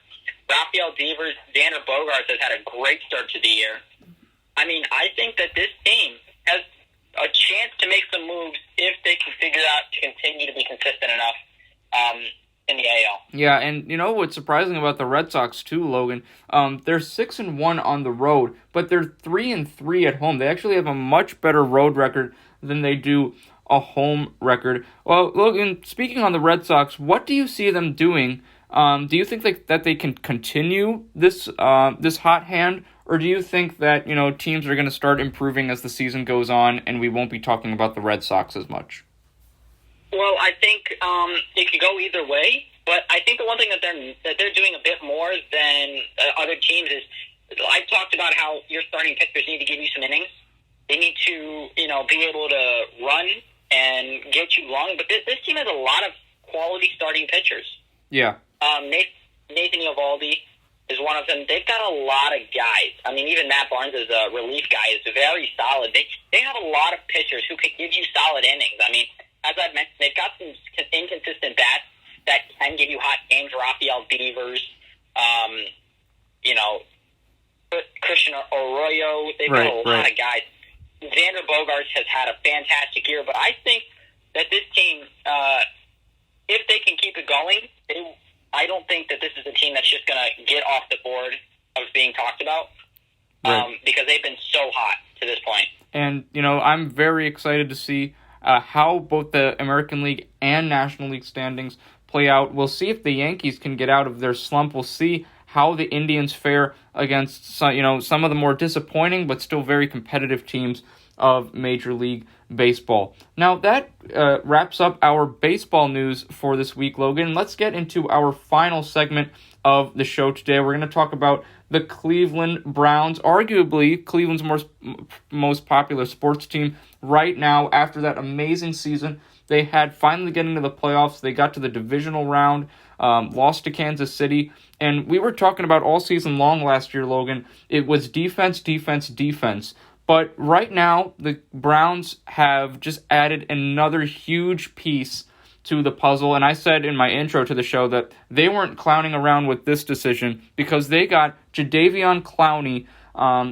Rafael Devers, Xander Bogaerts has had a great start to the year. I think that this team has a chance to make some moves if they can figure out to continue to be consistent enough in the AL.
Yeah, and what's surprising about the Red Sox too, Logan? They're 6-1 on the road, but they're 3-3 at home. They actually have a much better road record than they do a home record. Well, Logan, speaking on the Red Sox, what do you see them doing? Do you think that they can continue this hot hand, or do you think that teams are going to start improving as the season goes on, and we won't be talking about the Red Sox as much?
Well, I think it could go either way, but I think the one thing that they're doing a bit more than other teams is, I talked about how your starting pitchers need to give you some innings. They need to be able to run and get you long, but this team has a lot of quality starting pitchers.
Yeah.
Nathan Eovaldi, is one of them. They've got a lot of guys. I mean, even Matt Barnes as a relief guy is very solid. They have a lot of pitchers who can give you solid innings. I mean, as I've mentioned, they've got some inconsistent bats that can give you hot games. Rafael Beavers, Christian Arroyo. They've got a lot of guys. Xander Bogaerts has had a fantastic year, but I think that this team, if they can keep it going, I don't think that this is a team that's just going to get off the board of being talked about because they've been so hot to this point.
And, I'm very excited to see how both the American League and National League standings play out. We'll see if the Yankees can get out of their slump. We'll see how the Indians fare against some of the more disappointing but still very competitive teams of Major League Baseball. Now that wraps up our baseball news for this week, Logan. Let's get into our final segment of the show today. We're going to talk about the Cleveland Browns, arguably Cleveland's most popular sports team right now after that amazing season they had finally getting to the playoffs. They got to the divisional round, lost to Kansas City. And we were talking about all season long last year, Logan. It was defense, defense, defense. But right now, the Browns have just added another huge piece to the puzzle. And I said in my intro to the show that they weren't clowning around with this decision because they got Jadeveon Clowney,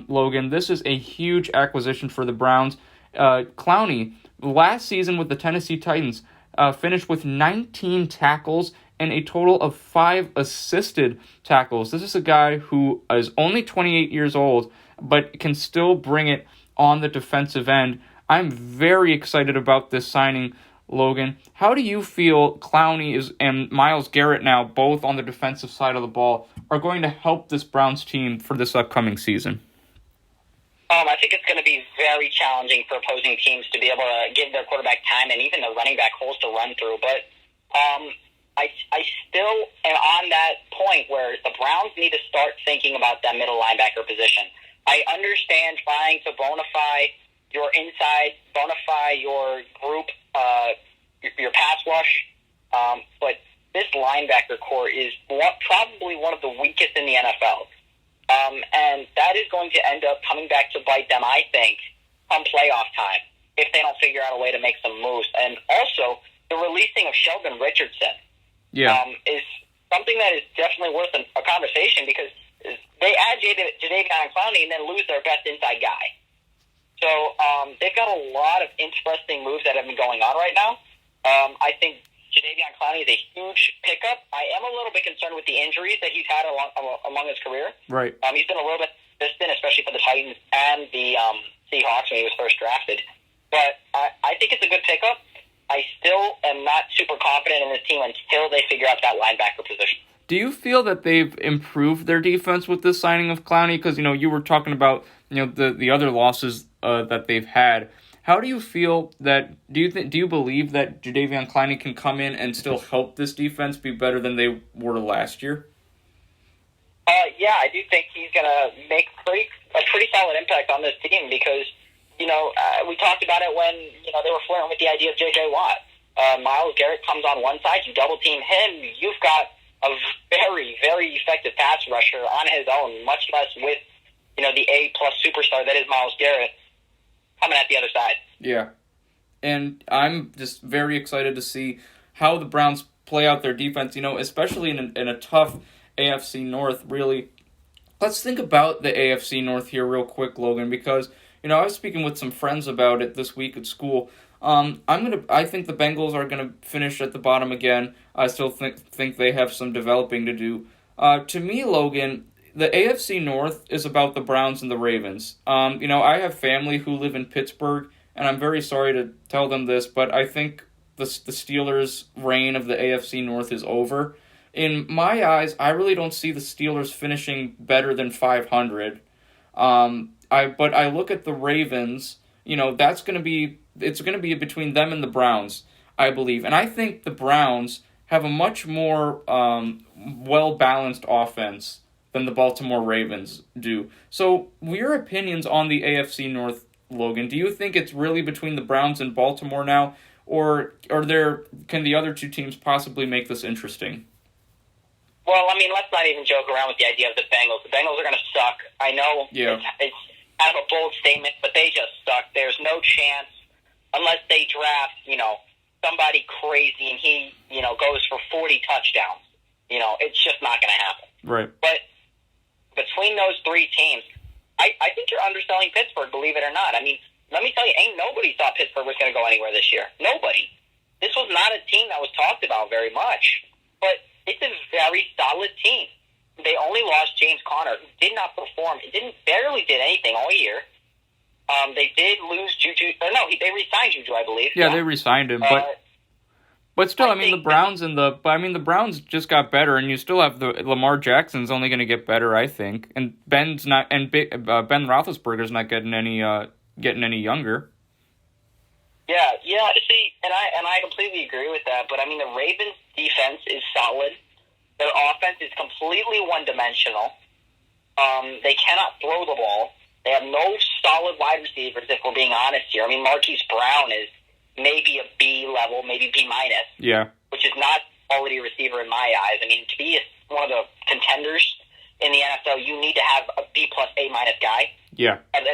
Logan. This is a huge acquisition for the Browns. Clowney, last season with the Tennessee Titans, finished with 19 tackles and a total of 5 assisted tackles. This is a guy who is only 28 years old, but can still bring it on the defensive end. I'm very excited about this signing, Logan. How do you feel Clowney and Myles Garrett now, both on the defensive side of the ball, are going to help this Browns team for this upcoming season?
I think it's going to be very challenging for opposing teams to be able to give their quarterback time and even the running back holes to run through. But I still am on that point where the Browns need to start thinking about that middle linebacker position. I understand trying to bona fide your inside, bona fide your group, your pass rush, but this linebacker core is probably one of the weakest in the NFL. And that is going to end up coming back to bite them, I think, come playoff time, if they don't figure out a way to make some moves. And also, the releasing of Sheldon Richardson is something that is definitely worth a conversation because they add Jadeveon Clowney and then lose their best inside guy. So they've got a lot of interesting moves that have been going on right now. I think Jadeveon Clowney is a huge pickup. I am a little bit concerned with the injuries that he's had along his career.
Right.
He's been a little bit distant, especially for the Titans and the Seahawks when he was first drafted. But I think it's a good pickup. I still am not super confident in this team until they figure out that linebacker position.
Do you feel that they've improved their defense with this signing of Clowney? Because, you were talking about, the other losses that they've had. How do you feel that, do you believe that Jadeveon Clowney can come in and still help this defense be better than they were last year?
Yeah, I do think he's going to make a pretty solid impact on this team because, we talked about it when, they were flirting with the idea of J.J. Watt. Myles Garrett comes on one side, you double team him, you've got a very, very effective pass rusher on his own, much less with, the A-plus superstar that is Myles Garrett coming at the other side.
Yeah. And I'm just very excited to see how the Browns play out their defense, especially in a tough AFC North, really. Let's think about the AFC North here real quick, Logan, because, I was speaking with some friends about it this week at school. I think the Bengals are going to finish at the bottom again. I still think they have some developing to do. To me, Logan, the AFC North is about the Browns and the Ravens. I have family who live in Pittsburgh, and I'm very sorry to tell them this, but I think the Steelers' reign of the AFC North is over. In my eyes, I really don't see the Steelers finishing better than 500. But I look at the Ravens, it's going to be between them and the Browns, I believe. And I think the Browns have a much more well-balanced offense than the Baltimore Ravens do. So, your opinions on the AFC North, Logan, do you think it's really between the Browns and Baltimore now, or can the other two teams possibly make this interesting?
Well, I mean, let's not even joke around with the idea of the Bengals. The Bengals are going to suck. I know it's kind of a bold statement, but they just suck. There's no chance unless they draft, somebody crazy and he, goes for 40 touchdowns. It's just not going to happen.
Right.
But between those three teams, I think you're underselling Pittsburgh, believe it or not. I mean, let me tell you, ain't nobody thought Pittsburgh was going to go anywhere this year. Nobody. This was not a team that was talked about very much. But it's a very solid team. They only lost James Conner, who did not perform. He barely did anything all year. They did lose Juju. They re-signed Juju, I believe.
Yeah, they re-signed him, but still, the Browns just got better, and you still have Lamar Jackson's only going to get better, I think, and Ben Roethlisberger's not getting any younger. Yeah. See, and I completely agree with that. But the Ravens' defense is solid. Their offense is completely one-dimensional. They cannot throw the ball. They have no solid wide receivers, if we're being honest here. Marquise Brown is maybe a B level, maybe B minus. Yeah.
Which is not a quality receiver in my eyes. To be one of the contenders in the NFL, you need to have a B plus A minus guy.
Yeah.
And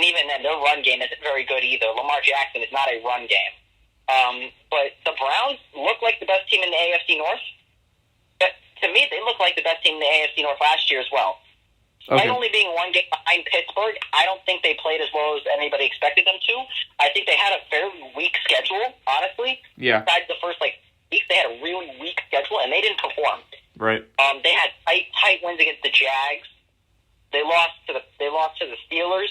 even then, their run game isn't very good either. Lamar Jackson is not a run game. But the Browns look like the best team in the AFC North. But to me, they look like the best team in the AFC North last year as well. Despite only being one game behind Pittsburgh, I don't think they played as well as anybody expected them to. I think they had a fairly weak schedule, honestly.
Yeah.
Besides the first weeks, they had a really weak schedule, and they didn't perform.
Right.
They had tight wins against the Jags. They lost to the Steelers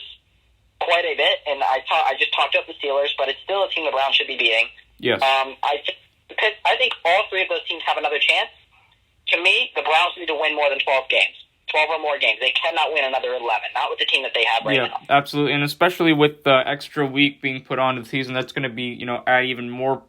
quite a bit, and I just talked up the Steelers, but it's still a team the Browns should be beating.
Yes.
I think all three of those teams have another chance. To me, the Browns need to win more than 12 games. 12 or more games. They cannot win another 11, not with the team that they have right now.
Absolutely, and especially with the extra week being put on to the season, that's going to be, add even more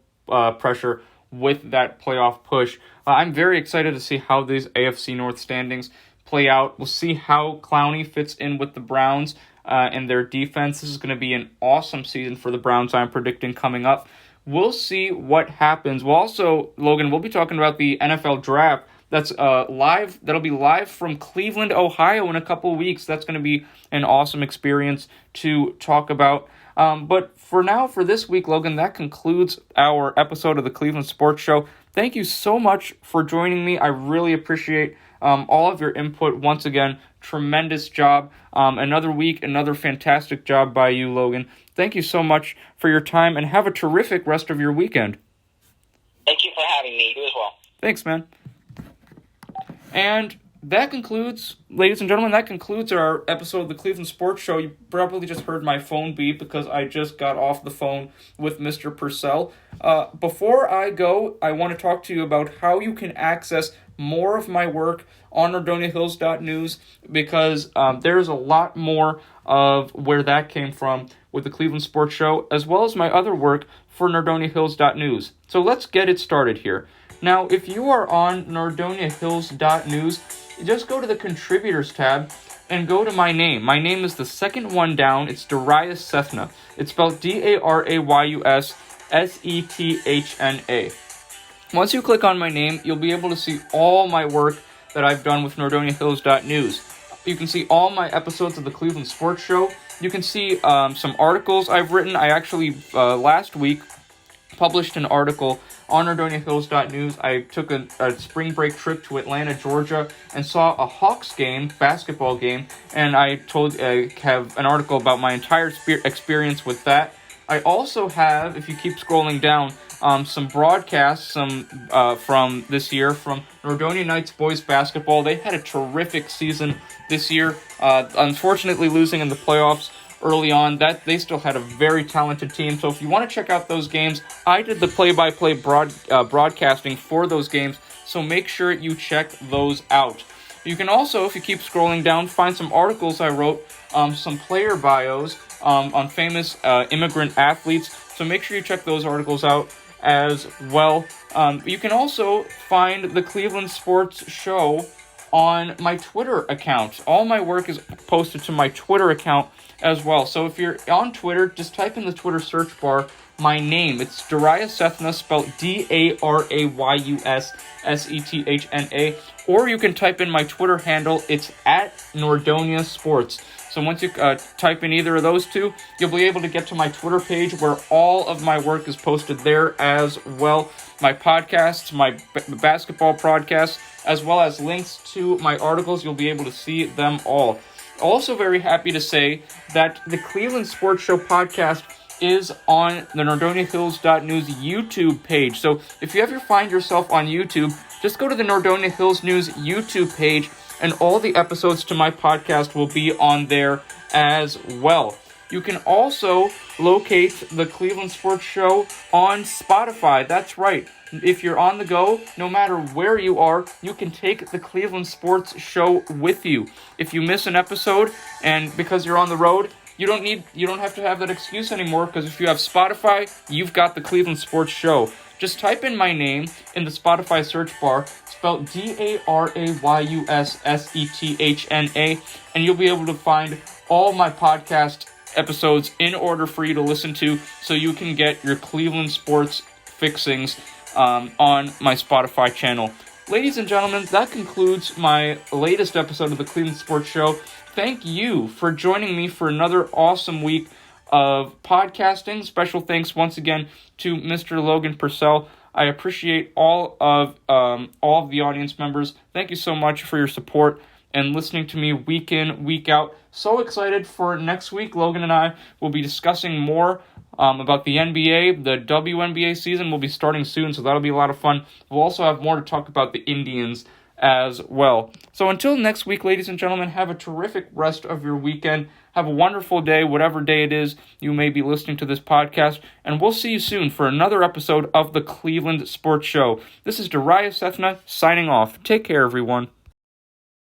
pressure with that playoff push. I'm very excited to see how these AFC North standings play out. We'll see how Clowney fits in with the Browns and their defense. This is going to be an awesome season for the Browns, I'm predicting, coming up. We'll see what happens. We'll also, Logan, we'll be talking about the NFL Draft. That's live. That'll be live from Cleveland, Ohio in a couple weeks. That's going to be an awesome experience to talk about. But for now, for this week, Logan, that concludes our episode of the Cleveland Sports Show. Thank you so much for joining me. I really appreciate all of your input. Once again, tremendous job. Another week, another fantastic job by you, Logan. Thank you so much for your time, and have a terrific rest of your weekend.
Thank you for having me. You as well.
Thanks, man. And that concludes, ladies and gentlemen, our episode of the Cleveland Sports Show. You probably just heard my phone beep because I just got off the phone with Mr. Purcell. Before I go, I want to talk to you about how you can access more of my work on NordoniaHills.News, because there's a lot more of where that came from with the Cleveland Sports Show, as well as my other work for NordoniaHills.News. So let's get it started here. Now, if you are on NordoniaHills.News, just go to the Contributors tab and go to my name. My name is the second one down. It's Darius Sethna. It's spelled DARAYUS-SETHNA. Once you click on my name, you'll be able to see all my work that I've done with NordoniaHills.News. You can see all my episodes of the Cleveland Sports Show. You can see some articles I've written. I actually, last week, published an article on NordoniaHills.News. I took a spring break trip to Atlanta, Georgia, and saw a Hawks game, basketball game, and I have an article about my entire experience with that. I also have, if you keep scrolling down, some broadcasts from this year from Nordonia Knights boys basketball. They had a terrific season this year, unfortunately losing in the playoffs early on. That they still had a very talented team. So if you want to check out those games, I did the play-by-play broadcasting for those games, so make sure you check those out. You can also, if you keep scrolling down, find some articles I wrote, some player bios on famous immigrant athletes, so make sure you check those articles out as well. You can also find the Cleveland Sports Show on my Twitter account. All my work is posted to my Twitter account as well. So if you're on Twitter, just type in the Twitter search bar my name. It's Darius Sethna, spelled DARAYUSSETHNA. Or you can type in my Twitter handle. It's at Nordonia Sports. So once you type in either of those two, you'll be able to get to my Twitter page where all of my work is posted there as well. My podcasts, my basketball podcasts, as well as links to my articles. You'll be able to see them all. Also very happy to say that the Cleveland Sports Show podcast is on the NordoniaHills.News YouTube page. So if you ever find yourself on YouTube, just go to the Nordonia Hills News YouTube page, and all the episodes to my podcast will be on there as well. You can also locate the Cleveland Sports Show on Spotify. That's right. If you're on the go, no matter where you are, you can take the Cleveland Sports Show with you. If you miss an episode, and because you're on the road, you don't have to have that excuse anymore, because if you have Spotify, you've got the Cleveland Sports Show. Just type in my name in the Spotify search bar, spelled DARAYUSSETHNA, and you'll be able to find all my podcast episodes in order for you to listen to, so you can get your Cleveland sports fixings on my Spotify channel. Ladies and gentlemen, that concludes my latest episode of the Cleveland Sports Show. Thank you for joining me for another awesome week of podcasting. Special thanks once again to Mr. Logan Purcell. I appreciate all of the audience members. Thank you so much for your support and listening to me week in, week out. So excited for next week. Logan and I will be discussing more about the NBA. The WNBA season will be starting soon, so that'll be a lot of fun. We'll also have more to talk about the Indians as well. So until next week, ladies and gentlemen, have a terrific rest of your weekend. Have a wonderful day, whatever day it is you may be listening to this podcast, and we'll see you soon for another episode of the Cleveland Sports Show. This is Darius Sethna signing off. Take care, everyone.